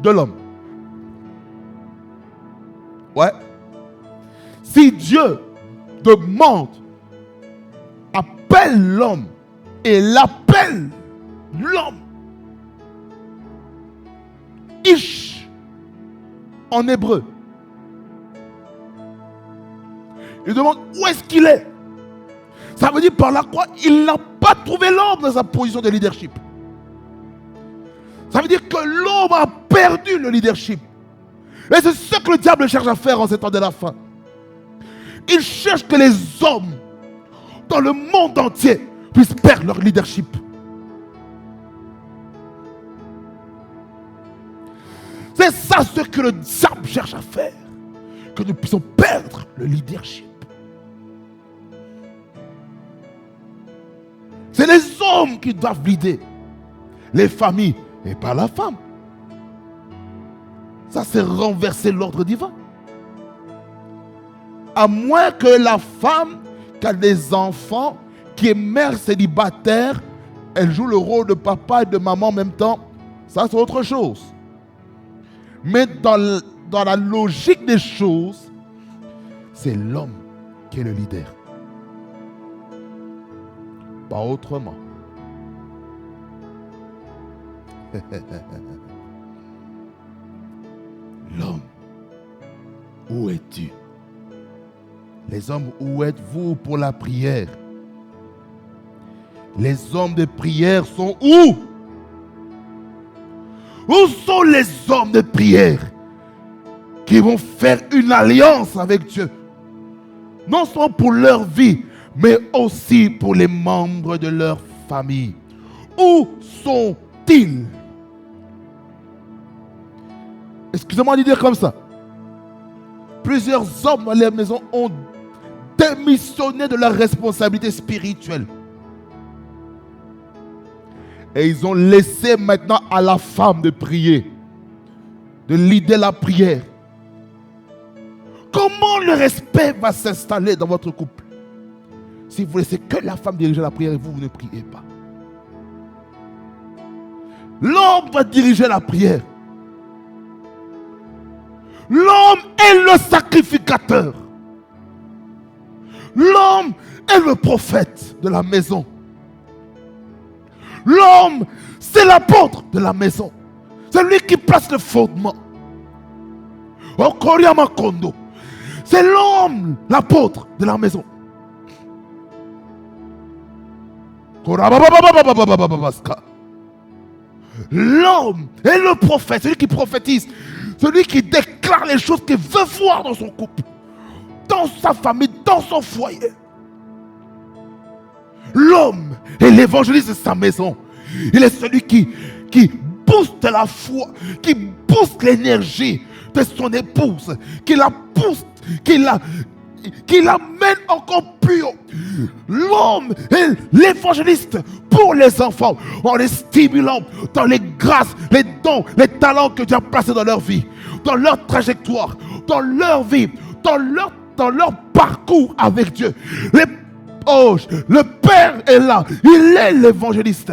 de l'homme. Ouais. Si Dieu demande, appelle l'homme et l'appelle l'homme, Ish en hébreu, il demande où est-ce qu'il est. Ça veut dire par la croix, il n'a pas trouvé l'homme dans sa position de leadership. Ça veut dire que l'homme a perdu le leadership. Et c'est ce que le diable cherche à faire en ces temps de la fin. Il cherche que les hommes dans le monde entier puissent perdre leur leadership. C'est ça ce que le diable cherche à faire. Que nous puissions perdre le leadership. C'est les hommes qui doivent leader les familles et pas la femme. Ça, c'est renverser l'ordre divin. À moins que la femme qui a des enfants, qui est mère célibataire, elle joue le rôle de papa et de maman en même temps. Ça, c'est autre chose. Mais dans la logique des choses, c'est l'homme qui est le leader. Pas autrement. L'homme, où es-tu? Les hommes, où êtes-vous pour la prière? Les hommes de prière sont où? Où sont les hommes de prière qui vont faire une alliance avec Dieu? Non seulement pour leur vie, mais aussi pour les membres de leur famille. Où sont-ils? Excusez-moi de dire comme ça. Plusieurs hommes dans les maisons ont démissionné de leur responsabilité spirituelle. Et ils ont laissé maintenant à la femme de prier, de leader la prière. Comment le respect va s'installer dans votre couple si vous laissez que la femme diriger la prière et vous ne priez pas? L'homme va diriger la prière. L'homme est le sacrificateur. L'homme est le prophète de la maison. L'homme, c'est l'apôtre de la maison. C'est lui qui place le fondement. C'est l'homme, l'apôtre de la maison. L'homme est le prophète, celui qui prophétise, celui qui déclare les choses qu'il veut voir dans son couple, dans sa famille, dans son foyer. L'homme est l'évangéliste de sa maison. Il est celui qui booste la foi, qui booste l'énergie de son épouse, qui la booste, qui l'amène encore plus haut. L'homme est l'évangéliste pour les enfants, en les stimulant dans les grâces, les dons, les talents que Dieu a placés dans leur vie, dans leur trajectoire, dans leur vie, dans leur parcours avec Dieu. Le père est là, il est l'évangéliste.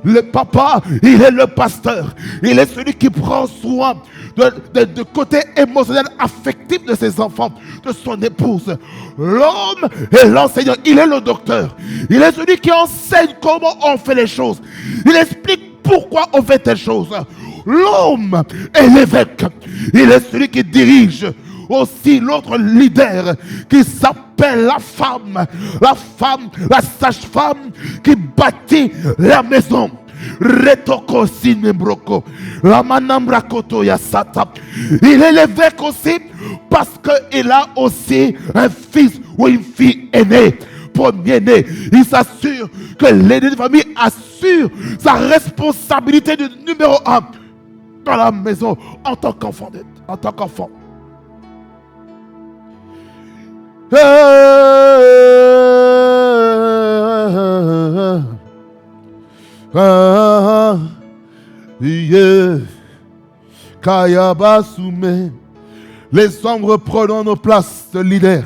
Le papa, il est le pasteur. Il est celui qui prend soin de côté émotionnel, affectif de ses enfants, de son épouse. L'homme est l'enseignant, il est le docteur. Il est celui qui enseigne comment on fait les choses. Il explique pourquoi on fait telle chose. L'homme est l'évêque. Il est celui qui dirige. Aussi l'autre leader qui s'appelle la femme, la sage-femme qui bâtit la maison. Retoko sinembroko, la manambrakoto yasata. Il est l'évêque aussi parce qu'il a aussi un fils ou une fille aînée. Premier-né, il s'assure que l'aîné de famille assure sa responsabilité de numéro 1 dans la maison en tant qu'enfant. Les hommes, reprenons nos places de leader.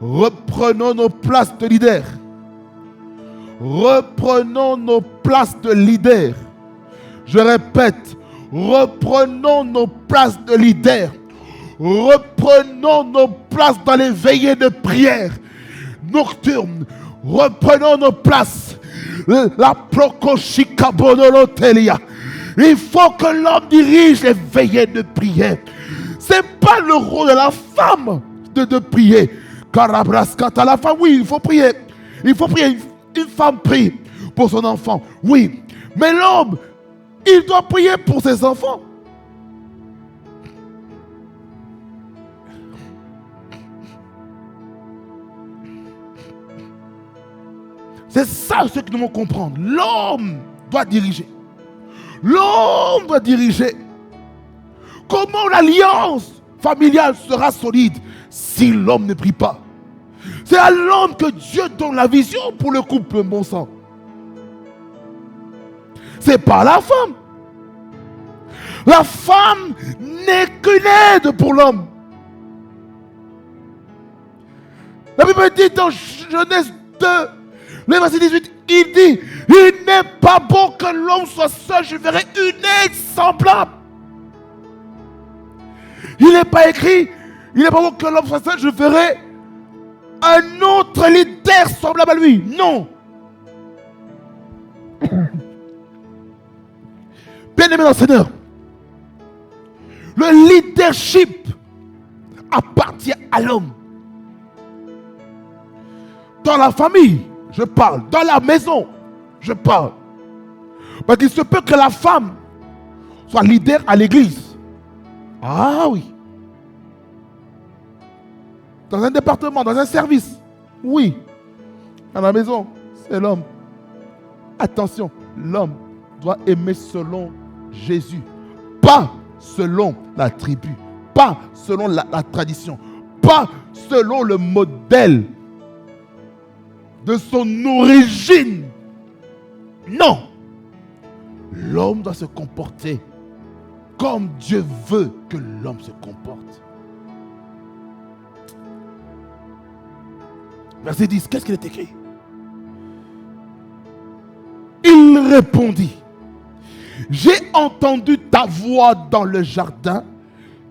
Reprenons nos places de leader. Reprenons nos places de leader. Je répète, reprenons nos places de leader. Reprenons nos places dans les veillées de prière nocturnes. Reprenons nos places. La prokoshikabonolotelia. Il faut que l'homme dirige les veillées de prière. Ce n'est pas le rôle de la femme de prier. Karabraskata, la femme, oui, il faut prier. Il faut prier. Une femme prie pour son enfant, oui. Mais l'homme, il doit prier pour ses enfants. C'est ça ce que nous devons comprendre. L'homme doit diriger. L'homme doit diriger. Comment l'alliance familiale sera solide si l'homme ne prie pas? C'est à l'homme que Dieu donne la vision pour le couple, bon sang. C'est pas la femme. La femme n'est qu'une aide pour l'homme. La Bible dit dans Genèse 2, le verset 18, il dit, il n'est pas bon que l'homme soit seul, je ferai une aide semblable. Il n'est pas écrit, il n'est pas bon que l'homme soit seul, je ferai un autre leader semblable à lui. Non. Bien-aimé dans le Seigneur, le leadership appartient à l'homme. Dans la famille, je parle. Dans la maison, je parle. Parce qu'il se peut que la femme soit leader à l'église. Ah oui. Dans un département, dans un service. Oui. À la maison, c'est l'homme. Attention, l'homme doit aimer selon Jésus. Pas selon la tribu. Pas selon la tradition. Pas selon le modèle de son origine. Non. L'homme doit se comporter comme Dieu veut que l'homme se comporte. Verset 10, qu'est-ce qu'il est écrit? Il répondit, j'ai entendu ta voix dans le jardin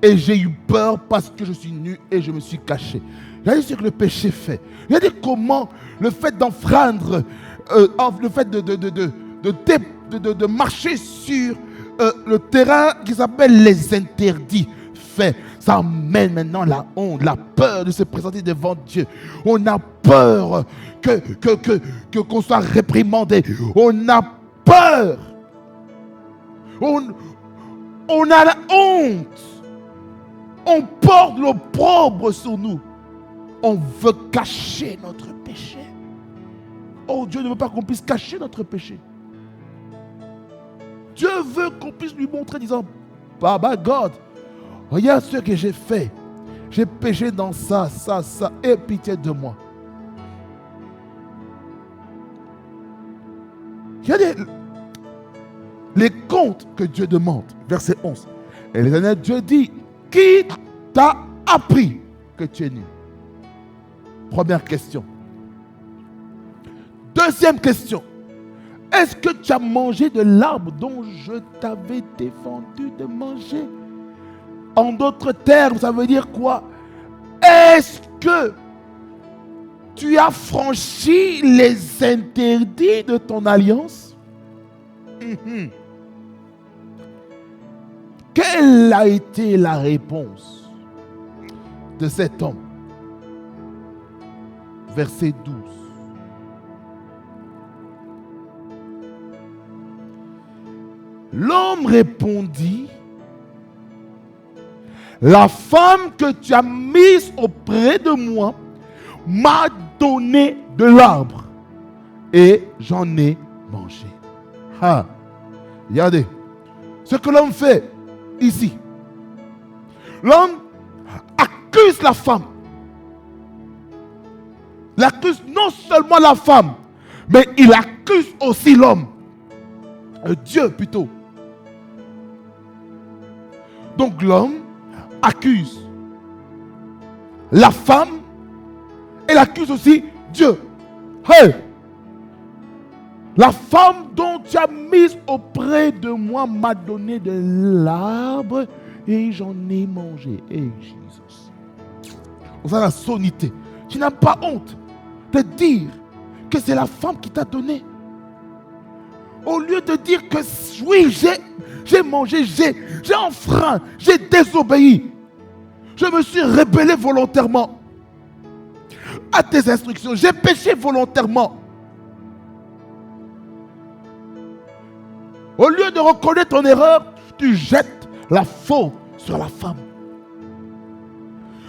et j'ai eu peur parce que je suis nu et je me suis caché. Il a dit ce que le péché fait. Il a dit comment le fait d'enfreindre, le fait de marcher sur le terrain qui s'appelle les interdits fait. Ça amène maintenant la honte, la peur de se présenter devant Dieu. On a peur qu'on soit réprimandé. On a peur. On a la honte. On porte l'opprobre sur nous. On veut cacher notre péché. Oh, Dieu ne veut pas qu'on puisse cacher notre péché. Dieu veut qu'on puisse lui montrer en disant, Baba God, regarde ce que j'ai fait. J'ai péché dans ça, ça, ça. Aie pitié de moi. Il y a les comptes que Dieu demande. Verset 11. Et l'Éternel Dieu dit, qui t'a appris que tu es nu? Première question. Deuxième question. Est-ce que tu as mangé de l'arbre dont je t'avais défendu de manger? En d'autres termes, ça veut dire quoi? Est-ce que tu as franchi les interdits de ton alliance? Quelle a été la réponse de cet homme? Verset 12. L'homme répondit, la femme que tu as mise auprès de moi m'a donné de l'arbre et j'en ai mangé. Ah, regardez ce que l'homme fait ici. L'homme accuse la femme. Il accuse non seulement la femme, mais il accuse aussi l'homme. Dieu plutôt. Donc l'homme accuse la femme et accuse aussi Dieu. Hey! La femme dont tu as mise auprès de moi m'a donné de l'arbre et j'en ai mangé. Hey Jésus. Vous avez la sonorité. Tu n'as pas honte de dire que c'est la femme qui t'a donné. Au lieu de dire que oui, j'ai mangé, j'ai enfreint, j'ai désobéi. Je me suis rebellé volontairement à tes instructions. J'ai péché volontairement. Au lieu de reconnaître ton erreur, tu jettes la faute sur la femme.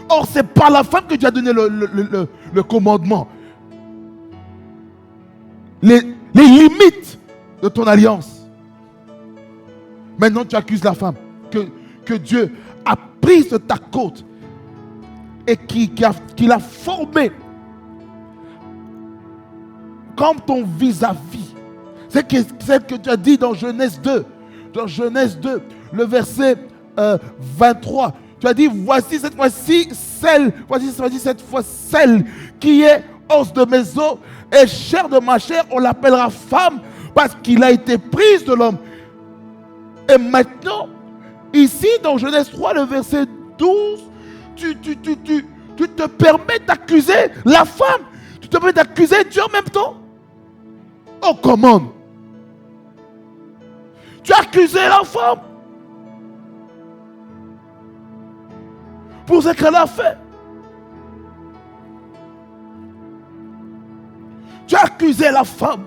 Or, c'est pas la femme que tu as donné le commandement. les limites de ton alliance. Maintenant, tu accuses la femme que Dieu a prise de ta côte et qu'il a formé comme ton vis-à-vis. C'est celle que tu as dit dans Genèse 2. Dans Genèse 2, le verset 23. Tu as dit, voici cette fois-ci celle qui est os de mes os et chair de ma chair. On l'appellera femme parce qu'il a été prise de l'homme. Et maintenant, ici dans Genèse 3, le verset 12, tu te permets d'accuser la femme. Tu te permets d'accuser Dieu en même temps. Oh, comment? Tu as accusé la femme pour ce qu'elle a fait. Tu as accusé la femme.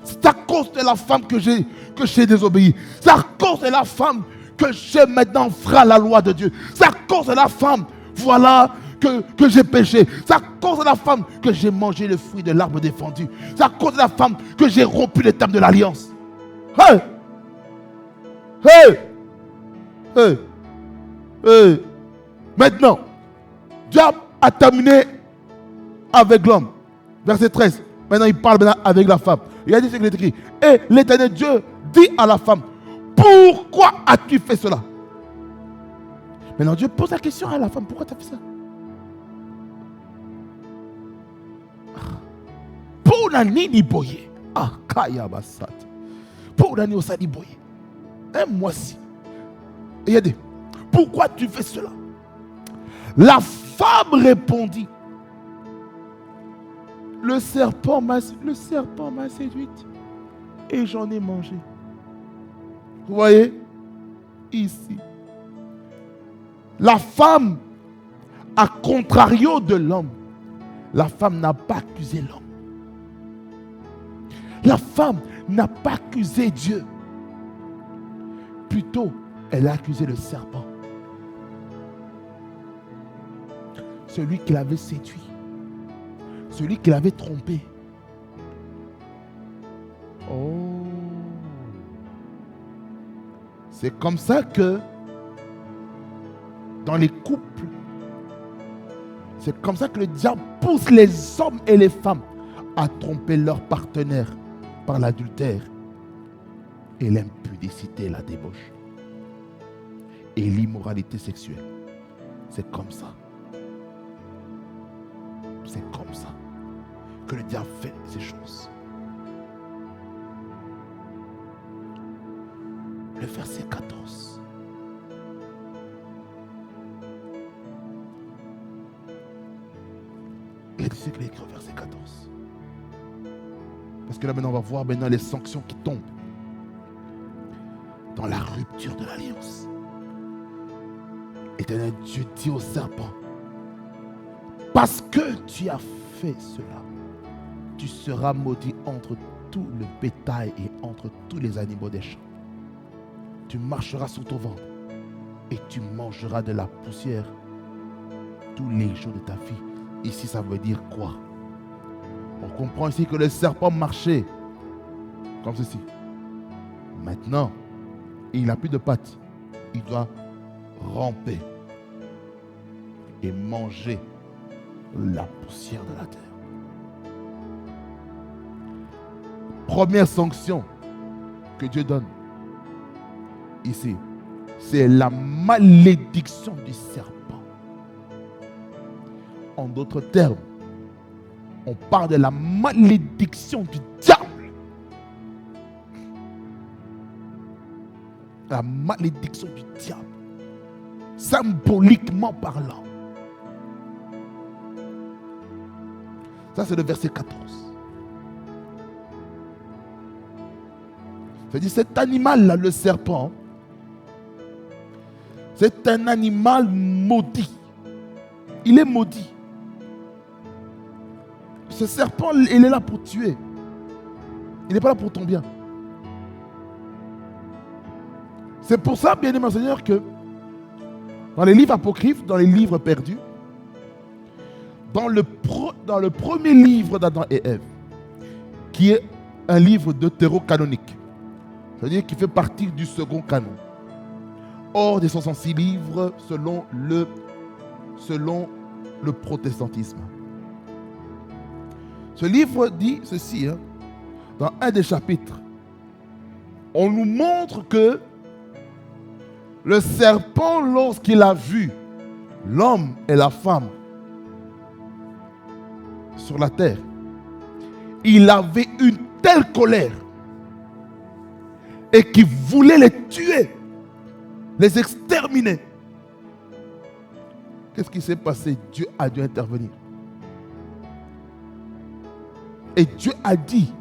C'est à cause de la femme que j'ai désobéi. C'est à cause de la femme que j'ai maintenant enfreint la loi de Dieu. C'est à cause de la femme, voilà, que j'ai péché. C'est à cause de la femme que j'ai mangé le fruit de l'arbre défendu. C'est à cause de la femme que j'ai rompu les termes de l'alliance. Hey! Hey! Hey! Hey! Maintenant, Dieu a terminé avec l'homme. Verset 13. Maintenant, il parle avec la femme. Il a dit ce qu'il est écrit. Et l'Éternel Dieu dit à la femme, pourquoi as-tu fait cela? Maintenant, Dieu pose la question à la femme, pourquoi tu as fait ça? Pour nani boye. Ah, kaya basat. Pour nani osani boye. Un mois-ci. Et il a dit, pourquoi tu fais cela? La femme répondit, le serpent m'a séduite et j'en ai mangé. Vous voyez? Ici. La femme, à contrario de l'homme, la femme n'a pas accusé l'homme. La femme n'a pas accusé Dieu. Plutôt, elle a accusé le serpent. Celui qui l'avait séduit. Celui qui l'avait trompé. Oh. C'est comme ça que dans les couples, c'est comme ça que le diable pousse les hommes et les femmes à tromper leur partenaire par l'adultère et l'impudicité et la débauche et l'immoralité sexuelle. C'est comme ça. C'est comme ça que le diable fait ces choses. Le verset 14. Il y a ce qu'il est écrit au verset 14. Parce que là maintenant on va voir maintenant les sanctions qui tombent dans la rupture de l'alliance. Éternel Dieu dit au serpent, parce que tu as fait cela, tu seras maudit entre tout le bétail et entre tous les animaux des champs. Tu marcheras sur ton ventre et tu mangeras de la poussière tous les jours de ta vie. Ici, ça veut dire quoi? On comprend ici que le serpent marchait comme ceci. Maintenant, il n'a plus de pattes. Il doit ramper et manger la poussière de la terre. Première sanction que Dieu donne ici, c'est la malédiction du serpent. En d'autres termes, on parle de la malédiction du diable. La malédiction du diable, symboliquement parlant. Ça, c'est le verset 14. C'est-à-dire, cet animal-là, le serpent, c'est un animal maudit. Il est maudit. Ce serpent, il est là pour tuer. Il n'est pas là pour ton bien. C'est pour ça, bien-aimé Seigneur, que dans les livres apocryphes, dans les livres perdus, dans le premier livre d'Adam et Ève, qui est un livre deutérocanonique. C'est-à-dire qui fait partie du second canon. Hors des 66 livres selon le protestantisme. Ce livre dit ceci, dans un des chapitres. On nous montre que le serpent, lorsqu'il a vu l'homme et la femme sur la terre, il avait une telle colère et qu'il voulait les tuer, les exterminer. Qu'est-ce qui s'est passé? Dieu a dû intervenir. Et Dieu a dit,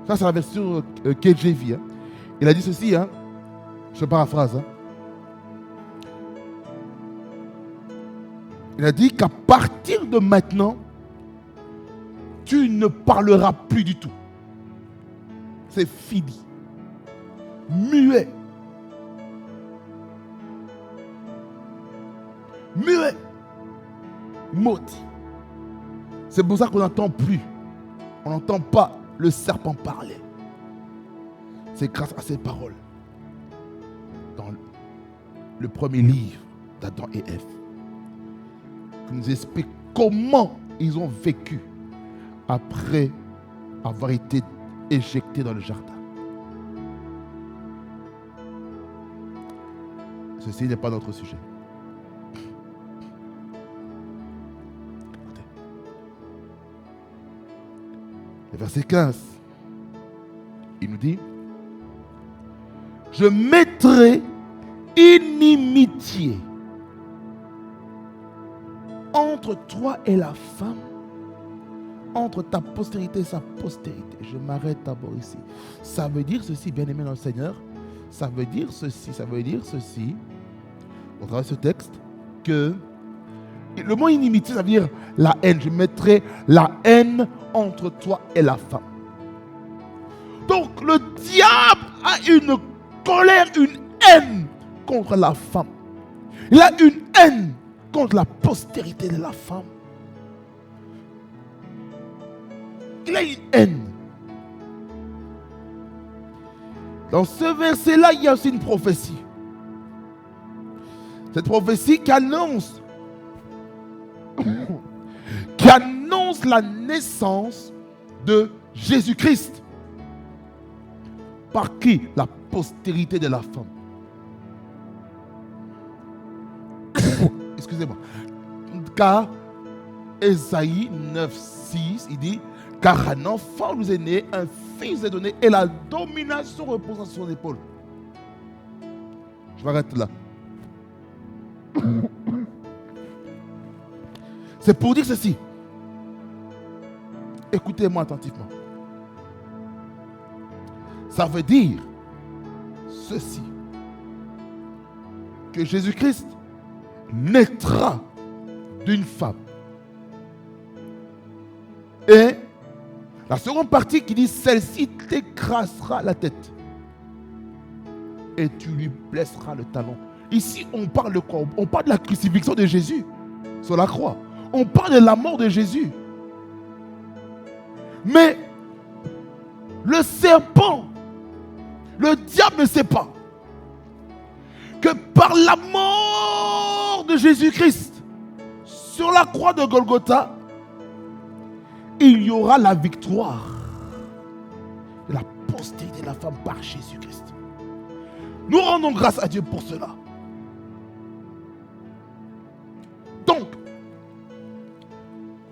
ça c'est la version KJV, il a dit ceci, je paraphrase. Il a dit qu'à partir de maintenant, tu ne parleras plus du tout. C'est fini. Muet. Muet. Maudit. C'est pour ça qu'on n'entend plus. On n'entend pas le serpent parler. C'est grâce à ces paroles. Dans le premier livre d'Adam et Ève, qui nous explique comment ils ont vécu après avoir été éjectés dans le jardin. Ceci n'est pas notre sujet. Le verset 15, il nous dit: je mettrai inimitié entre toi et la femme, entre ta postérité et sa postérité. Je m'arrête d'abord ici. Ça veut dire ceci, bien-aimé dans le Seigneur. Ça veut dire ceci, au travers de ce texte, que le mot inimitié, ça veut dire la haine. Je mettrai la haine entre toi et la femme. Donc le diable a une colère, une haine contre la femme. Il a une haine contre la postérité de la femme. Il a une haine. Dans ce verset-là, il y a aussi une prophétie. Cette prophétie qui annonce la naissance de Jésus-Christ. Par qui? La postérité de la femme. Excusez-moi. Car Ésaïe 9:6, il dit: car un enfant nous est né, un fils est donné, et la domination repose sur son épaule. Je m'arrête là. C'est pour dire ceci. Écoutez-moi attentivement. Ça veut dire ceci: que Jésus-Christ naîtra d'une femme. Et la seconde partie qui dit: celle-ci t'écrasera la tête et tu lui blesseras le talon. Ici, on parle de quoi? On parle de la crucifixion de Jésus sur la croix. On parle de la mort de Jésus. Mais le serpent, le diable ne sait pas que par la mort de Jésus-Christ sur la croix de Golgotha, il y aura la victoire de la postérité de la femme par Jésus-Christ. Nous rendons grâce à Dieu pour cela. Donc,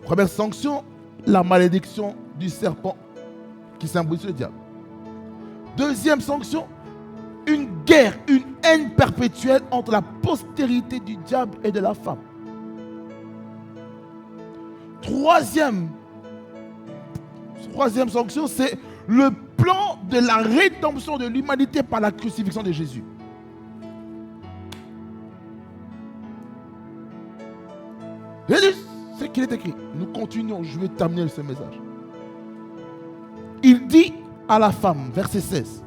première sanction, la malédiction du serpent qui symbolise le diable. Deuxième sanction, une guerre, une haine perpétuelle entre la postérité du diable et de la femme. Troisième sanction, c'est le plan de la rédemption de l'humanité par la crucifixion de Jésus. C'est ce qu'il est écrit. Nous continuons, je vais terminer ce message. Il dit à la femme, verset 16: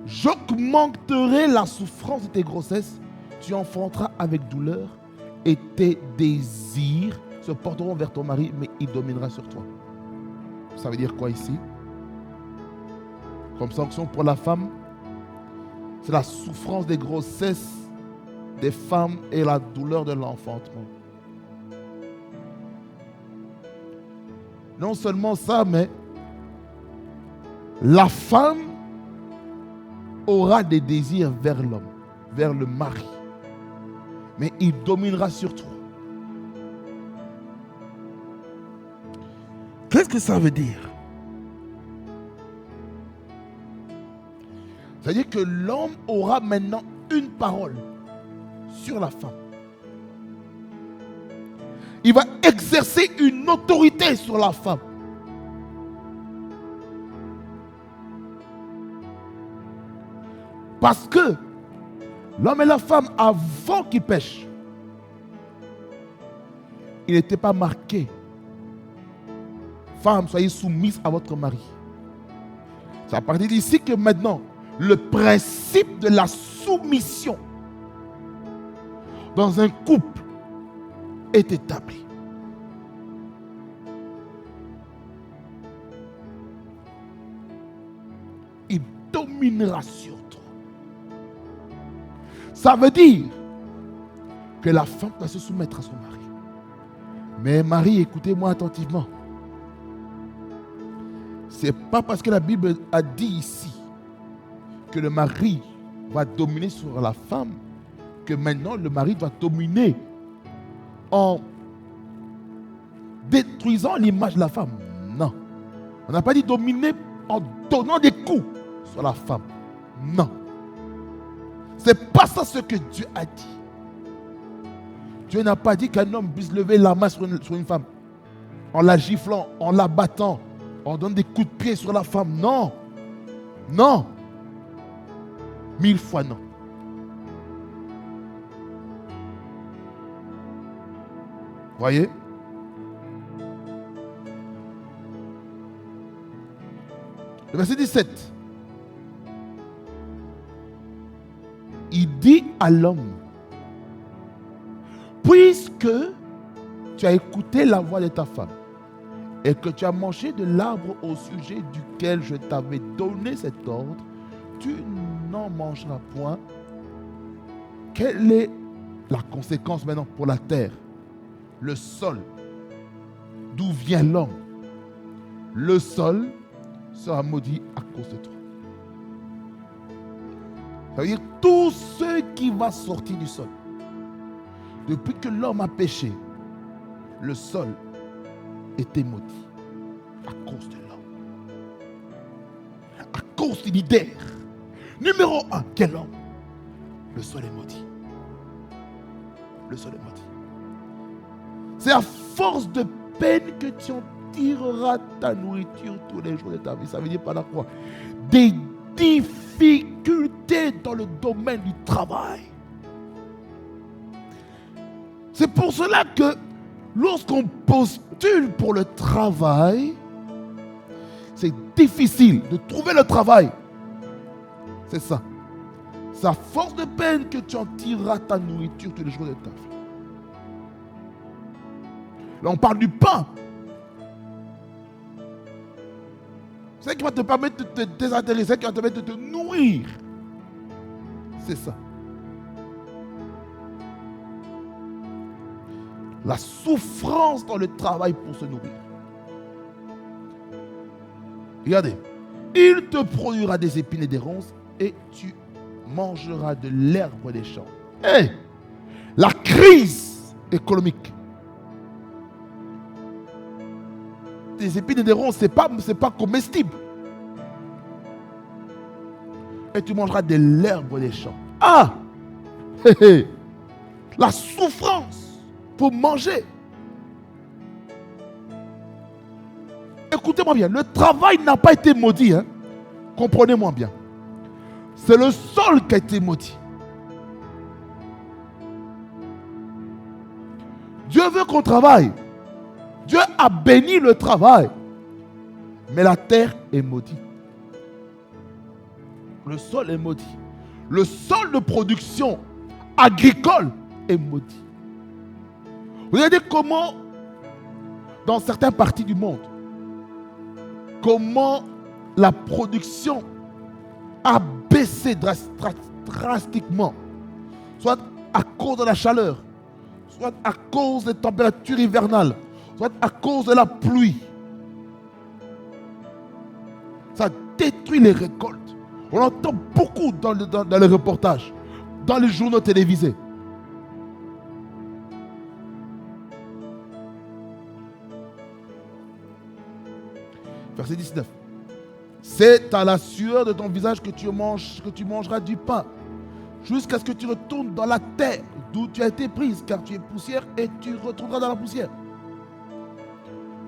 j'augmenterai la souffrance de tes grossesses, tu enfanteras avec douleur et tes désirs se porteront vers ton mari, mais il dominera sur toi. Ça veut dire quoi ici? Comme sanction pour la femme, c'est la souffrance des grossesses des femmes et la douleur de l'enfantement. Non seulement ça, mais la femme aura des désirs vers l'homme, vers le mari. Mais il dominera sur toi. Qu'est-ce que ça veut dire? C'est-à-dire que l'homme aura maintenant une parole sur la femme. Il va exercer une autorité sur la femme. Parce que l'homme et la femme, avant qu'ils pêchent, ils n'étaient pas marqués. Femme, soyez soumise à votre mari. C'est à partir d'ici que maintenant, le principe de la soumission dans un couple est établi. Il dominera sur toi. Ça veut dire que la femme doit se soumettre à son mari. Mais mari, écoutez-moi attentivement. Ce n'est pas parce que la Bible a dit ici que le mari va dominer sur la femme que maintenant le mari doit dominer en détruisant l'image de la femme. Non. On n'a pas dit dominer en donnant des coups sur la femme. Non. C'est pas ça ce que Dieu a dit. Dieu n'a pas dit qu'un homme puisse lever la main sur une femme en la giflant, en la battant, en donnant des coups de pied sur la femme. Non. Non. 1000 fois non. Voyez? Le verset 17. Il dit à l'homme, puisque tu as écouté la voix de ta femme et que tu as mangé de l'arbre au sujet duquel je t'avais donné cet ordre, tu n'en mangeras point. Quelle est la conséquence maintenant pour la terre? Le sol, d'où vient l'homme, le sol sera maudit à cause de toi. Ça veut dire tout ce qui va sortir du sol. Depuis que l'homme a péché, le sol était maudit à cause de l'homme. À cause du leader. Numéro 1, quel homme? Le sol est maudit. Le sol est maudit. C'est à force de peine que tu en tireras ta nourriture tous les jours de ta vie. Ça veut dire par là quoi? Des difficultés dans le domaine du travail. C'est pour cela que lorsqu'on postule pour le travail, c'est difficile de trouver le travail. C'est ça. C'est à force de peine que tu en tireras ta nourriture tous les jours de ta vie. Là, on parle du pain. C'est ça qui va te permettre de te désintéresser, c'est ça qui va te permettre de te nourrir. C'est ça. La souffrance dans le travail pour se nourrir. Regardez. Il te produira des épines et des ronces et tu mangeras de l'herbe des champs. Hey, la crise économique. Des épines et des ronces, c'est pas comestible. Et tu mangeras de l'herbe des champs. Ah! La souffrance pour manger. Écoutez-moi bien, le travail n'a pas été maudit. Hein? Comprenez-moi bien. C'est le sol qui a été maudit. Dieu veut qu'on travaille. Dieu a béni le travail. Mais la terre est maudite. Le sol est maudit. Le sol de production agricole est maudit. Vous regardez comment, dans certaines parties du monde, comment la production a baissé drastiquement, soit à cause de la chaleur, soit à cause des températures hivernales, soit à cause de la pluie. Ça détruit les récoltes. On entend beaucoup dans les reportages, dans les journaux télévisés. Verset 19. C'est à la sueur de ton visage que tu mangeras du pain, jusqu'à ce que tu retournes dans la terre d'où tu as été prise, car tu es poussière et tu retourneras dans la poussière.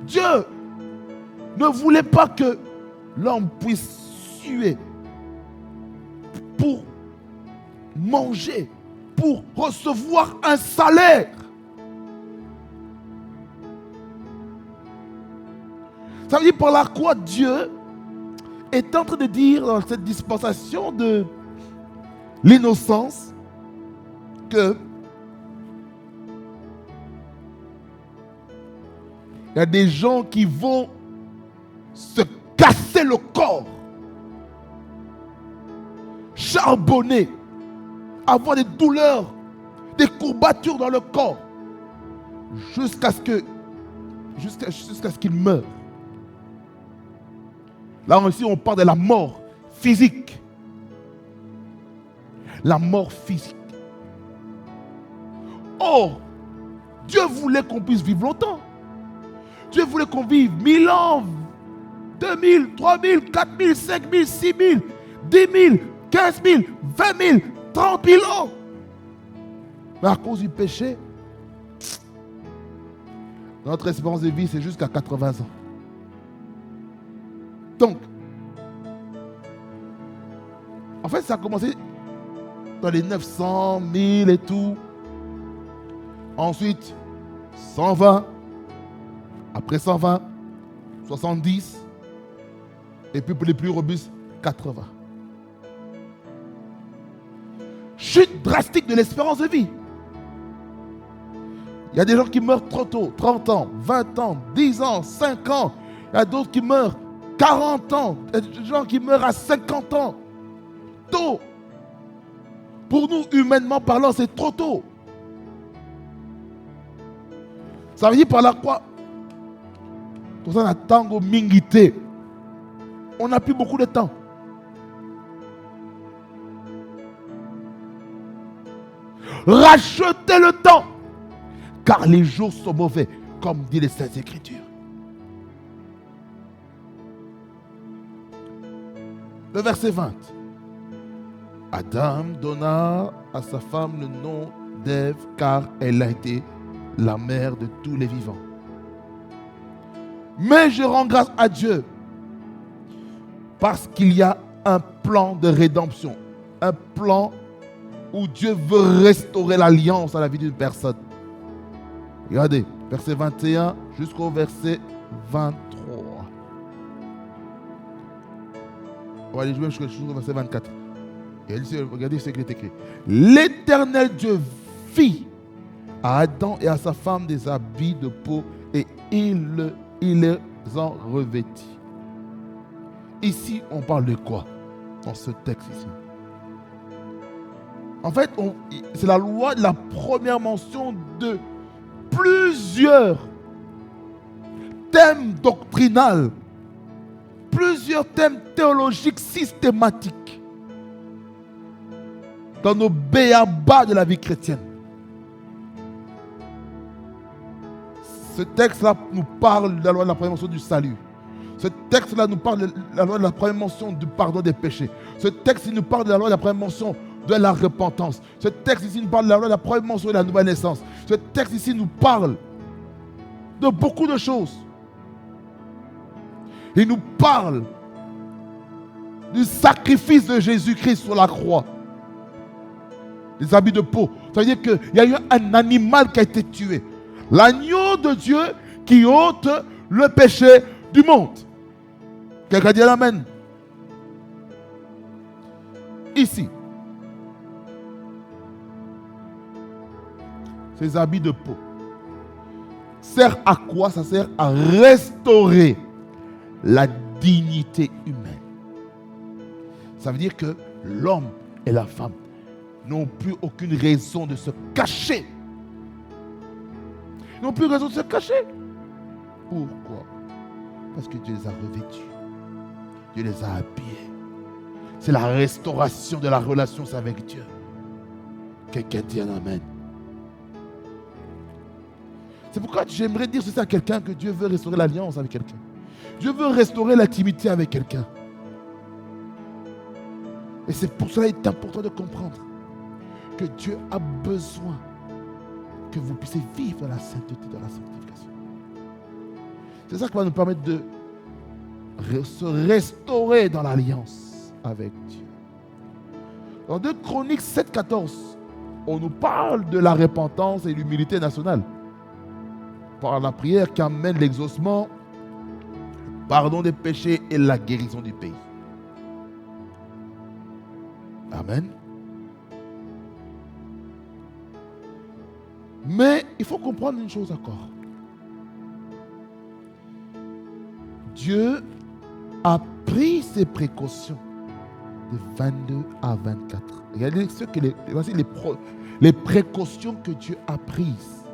Dieu ne voulait pas que l'homme puisse suer pour manger, pour recevoir un salaire. Ça veut dire par la croix, Dieu est en train de dire dans cette dispensation de l'innocence que il y a des gens qui vont se casser le corps, charbonner, avoir des douleurs, des courbatures dans le corps, jusqu'à ce qu'ils meurent. Là aussi, on parle de la mort physique. La mort physique. Or, Dieu voulait qu'on puisse vivre longtemps. Dieu voulait qu'on vive 1000 ans, 2000, 3000, 4000, 5000, 6000, 10 000, 15 000, 20 000, 30 000 ans. Mais à cause du péché, notre espérance de vie, c'est jusqu'à 80 ans. Donc, en fait, ça a commencé dans les 900, 1000 et tout. Ensuite, 120. Après 120, 70. Et puis pour les plus robustes, 80. Chute drastique de l'espérance de vie. Il y a des gens qui meurent trop tôt, 30 ans, 20 ans, 10 ans, 5 ans. Il y a d'autres qui meurent 40 ans. Il y a des gens qui meurent à 50 ans. Tôt. Pour nous, humainement parlant, c'est trop tôt. Ça veut dire par là quoi? Tout ça, on attend au mingité. On n'a plus beaucoup de temps. Rachetez le temps, car les jours sont mauvais, comme dit les Saintes Écritures. Le verset 20. Adam donna à sa femme le nom d'Ève, car elle a été la mère de tous les vivants. Mais je rends grâce à Dieu parce qu'il y a un plan de rédemption, un plan où Dieu veut restaurer l'alliance à la vie d'une personne. Regardez, verset 21 jusqu'au verset 23. On va aller jouer jusqu'au verset 24. Et regardez ce qui est écrit. L'Éternel Dieu fit à Adam et à sa femme des habits de peau et il les en revêtit. Ici, on parle de quoi dans ce texte ici? En fait, c'est la loi de la première mention de plusieurs thèmes doctrinaux, plusieurs thèmes théologiques systématiques dans nos béabas de la vie chrétienne. Ce texte-là nous parle de la loi de la première mention du salut. Ce texte-là nous parle de la loi de la première mention du pardon des péchés. Ce texte nous parle de la loi de la première mention de la repentance. Ce texte ici nous parle de la loi de la première mention de la nouvelle naissance. Ce texte ici nous parle de beaucoup de choses. Il nous parle du sacrifice de Jésus-Christ sur la croix. Les habits de peau. Ça veut dire qu'il y a eu un animal qui a été tué. L'agneau de Dieu qui ôte le péché du monde. Quelqu'un dit amen. Ici, ces habits de peau servent à quoi? Ça sert à restaurer la dignité humaine. Ça veut dire que l'homme et la femme n'ont plus aucune raison de se cacher. Ils n'ont plus raison de se cacher. Pourquoi? Parce que Dieu les a revêtus. Dieu les a habillés. C'est la restauration de la relation avec Dieu. Quelqu'un dit un amen. C'est pourquoi j'aimerais dire ceci à quelqu'un, que Dieu veut restaurer l'alliance avec quelqu'un. Dieu veut restaurer l'intimité avec quelqu'un. Et c'est pour cela qu'il est important de comprendre que Dieu a besoin que vous puissiez vivre dans la sainteté, dans la sanctification. C'est ça qui va nous permettre de se restaurer dans l'alliance avec Dieu. Dans 2 Chroniques 7,14, on nous parle de la repentance et l'humilité nationale. Par la prière qui amène l'exaucement, le pardon des péchés et la guérison du pays. Amen. Mais il faut comprendre une chose encore. Dieu a pris ses précautions de 22 à 24. Regardez voici les précautions que Dieu a prises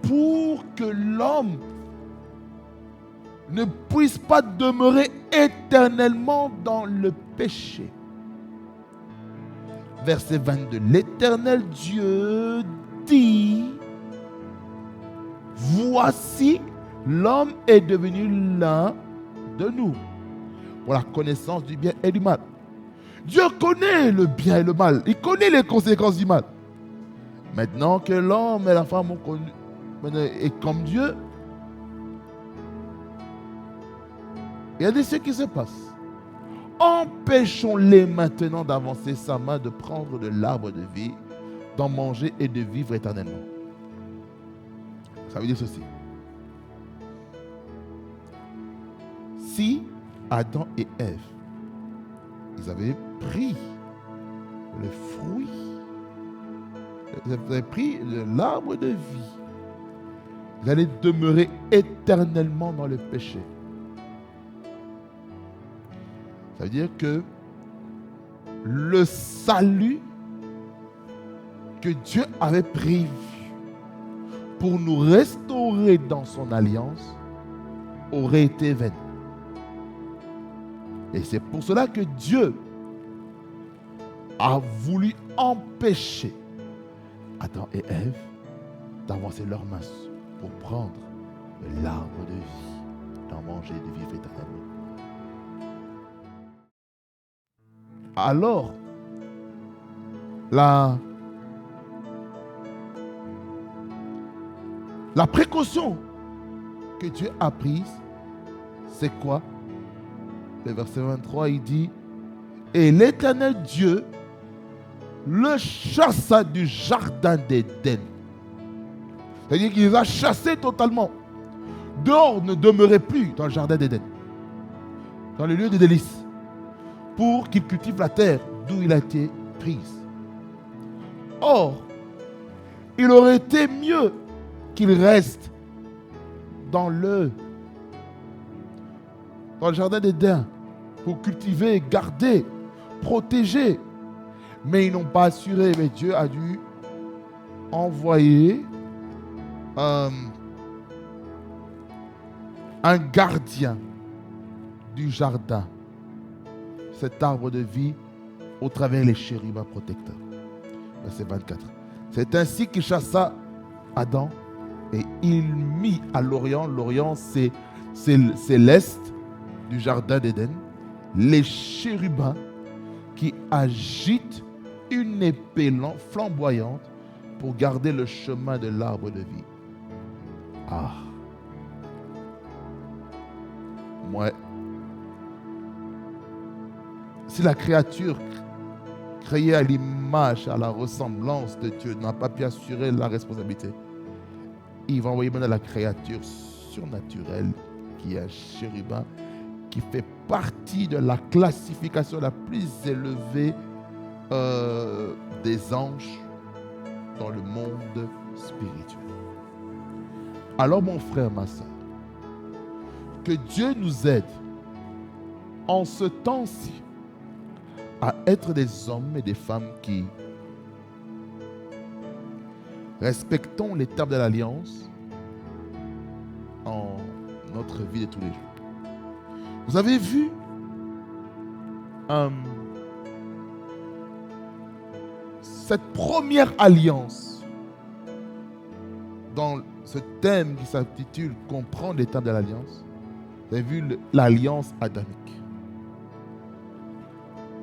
pour que l'homme ne puisse pas demeurer éternellement dans le péché. Verset 22. L'Éternel Dieu dit: voici, l'homme est devenu l'un de nous, pour la connaissance du bien et du mal. Dieu connaît le bien et le mal. Il connaît les conséquences du mal. Maintenant que l'homme et la femme ont connu, et comme Dieu, regardez ce qui se passe. Empêchons-les maintenant d'avancer sa main, de prendre de l'arbre de vie, d'en manger et de vivre éternellement. Ça veut dire ceci. Si Adam et Ève, ils avaient pris le fruit, ils avaient pris l'arbre de vie, ils allaient demeurer éternellement dans le péché. Ça veut dire que le salut que Dieu avait prévu pour nous restaurer dans son alliance aurait été vain. Et c'est pour cela que Dieu a voulu empêcher Adam et Ève d'avancer leurs mains pour prendre de l'arbre de vie, d'en manger et de vivre éternellement. Alors, la précaution que Dieu a prise, c'est quoi? Le verset 23, il dit: et l'Éternel Dieu le chassa du jardin d'Éden. C'est-à-dire qu'il les a chassés totalement. Dehors, ne demeurait plus dans le jardin d'Éden, dans le lieu de délices, pour qu'il cultive la terre d'où il a été prise. Or, il aurait été mieux qu'il reste dans le jardin d'Éden pour cultiver, garder, protéger. Mais ils n'ont pas assuré. Mais Dieu a dû envoyer un gardien du jardin, cet arbre de vie, au travers les chérubins protecteurs. Verset 24. C'est ainsi qu'il chassa Adam et il mit à l'Orient, l'Orient c'est l'est du jardin d'Éden, les chérubins qui agitent une épée flamboyante pour garder le chemin de l'arbre de vie. Ah. Ouais. Si la créature créée à l'image, à la ressemblance de Dieu n'a pas pu assurer la responsabilité, il va envoyer maintenant la créature surnaturelle qui est un chérubin, qui fait partie de la classification la plus élevée des anges dans le monde spirituel. Alors mon frère, ma soeur, Que Dieu nous aide en ce temps-ci à être des hommes et des femmes qui respectons les termes de l'alliance en notre vie de tous les jours. Vous avez vu cette première alliance dans ce thème qui s'intitule « Comprendre les termes de l'alliance ». Vous avez vu l'alliance adamique.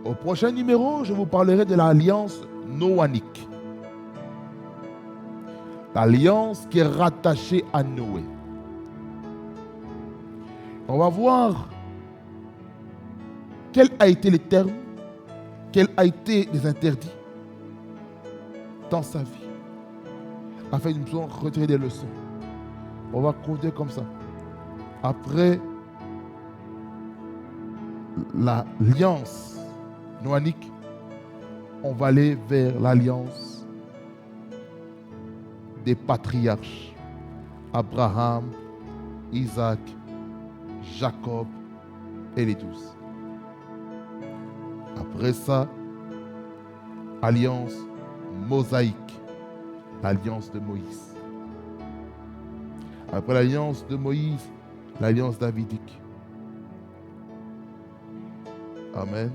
Au prochain numéro, je vous parlerai de l'alliance noanique. L'alliance qui est rattachée à Noé. On va voir quels a été les termes, quels a été les interdits dans sa vie, afin de nous retirer des leçons. On va compter comme ça. Après l'alliance noanique, on va aller vers l'alliance des patriarches, Abraham, Isaac, Jacob et les 12. Après ça, alliance mosaïque, l'alliance de Moïse. Après l'alliance de Moïse, l'alliance davidique. Amen.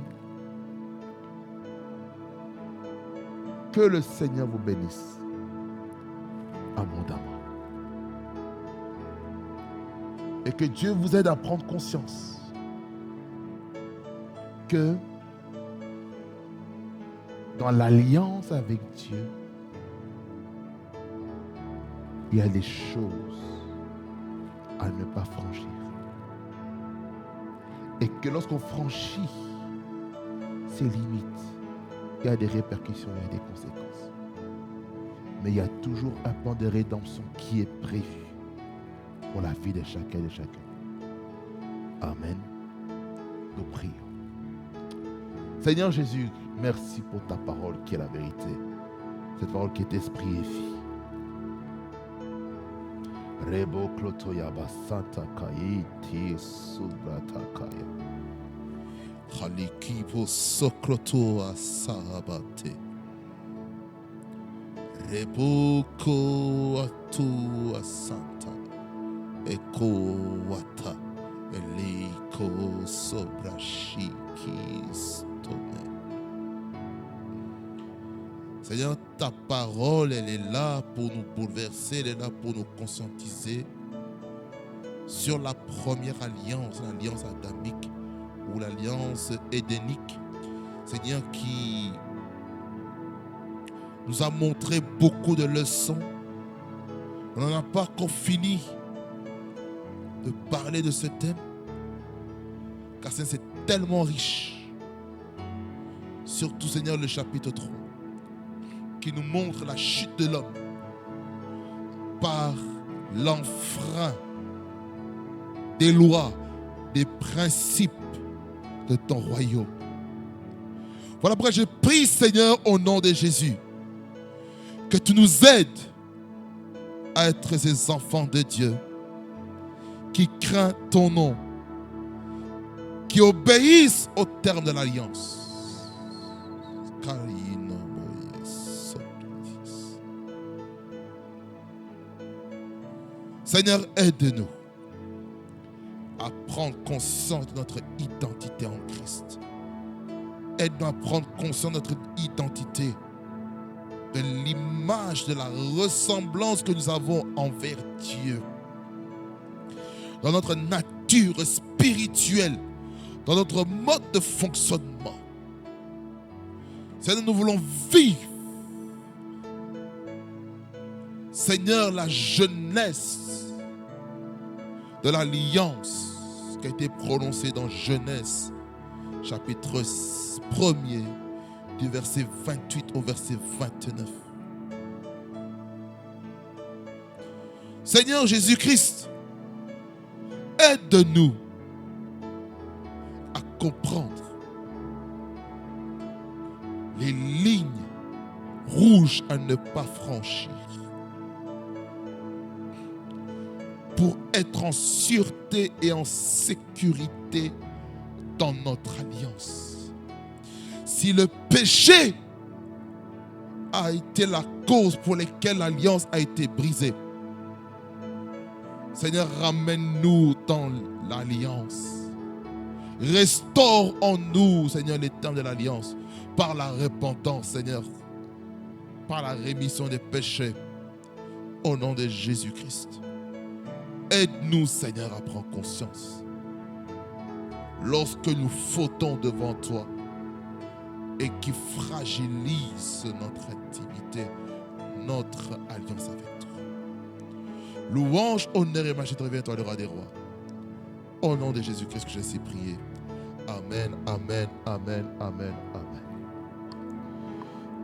Que le Seigneur vous bénisse abondamment. Et que Dieu vous aide à prendre conscience que dans l'alliance avec Dieu, il y a des choses à ne pas franchir. Et que lorsqu'on franchit ces limites, il y a des répercussions, il y a des conséquences. Mais il y a toujours un plan de rédemption qui est prévu pour la vie de chacun et de chacun. Amen. Nous prions. Seigneur Jésus, merci pour ta parole qui est la vérité. Cette parole qui est esprit et vie. Rebo klotoyaba santa kaye ti subrata kaya. Halikibo sokloto asabate. Rebo ko atu asanta. Eko wata. Eliko sobrashiki stone. Seigneur, ta parole, elle est là pour nous bouleverser, elle est là pour nous conscientiser sur la première alliance, l'alliance adamique ou l'alliance édénique. Seigneur, qui nous a montré beaucoup de leçons. On n'en a pas encore fini de parler de ce thème, car c'est tellement riche. Surtout, Seigneur, le chapitre 3. Qui nous montre la chute de l'homme par l'enfrein des lois, des principes de ton royaume. Voilà pourquoi je prie, Seigneur, au nom de Jésus, que tu nous aides à être ces enfants de Dieu qui craignent ton nom, qui obéissent au terme de l'alliance. Seigneur, aide-nous à prendre conscience de notre identité en Christ. Aide-nous à prendre conscience de notre identité, de l'image, de la ressemblance que nous avons envers Dieu. Dans notre nature spirituelle, dans notre mode de fonctionnement. Seigneur, nous voulons vivre, Seigneur, la jeunesse de l'alliance qui a été prononcée dans Genèse, chapitre 1er, du verset 28 au verset 29. Seigneur Jésus-Christ, aide-nous à comprendre les lignes rouges à ne pas franchir pour être en sûreté et en sécurité dans notre alliance. Si le péché a été la cause pour laquelle l'alliance a été brisée, Seigneur, ramène-nous dans l'alliance. Restaure en nous, Seigneur, les termes de l'alliance par la repentance, Seigneur, par la rémission des péchés, au nom de Jésus-Christ. Aide-nous, Seigneur, à prendre conscience lorsque nous fautons devant toi et qui fragilise notre intimité, notre alliance avec toi. Louange, honneur et majesté revient à toi, le roi des rois. Au nom de Jésus-Christ que j'ai ainsi prié. Amen, amen, amen, amen, amen.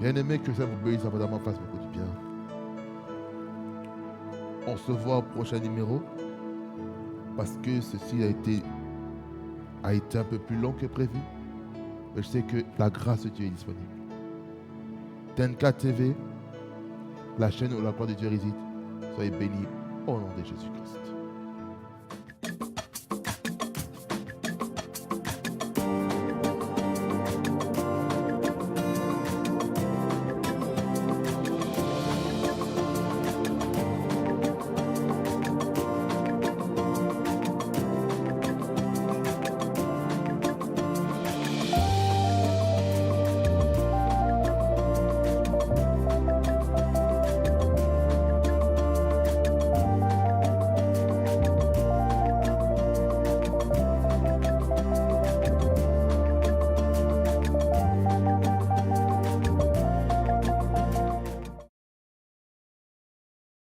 Bien-aimés, que ça vous bénisse abondamment, fasse beaucoup de bien. On se voit au prochain numéro parce que ceci a été un peu plus long que prévu. Mais je sais que la grâce de Dieu est disponible. TNK TV, la chaîne où la gloire de Dieu réside, soyez bénis au nom de Jésus-Christ.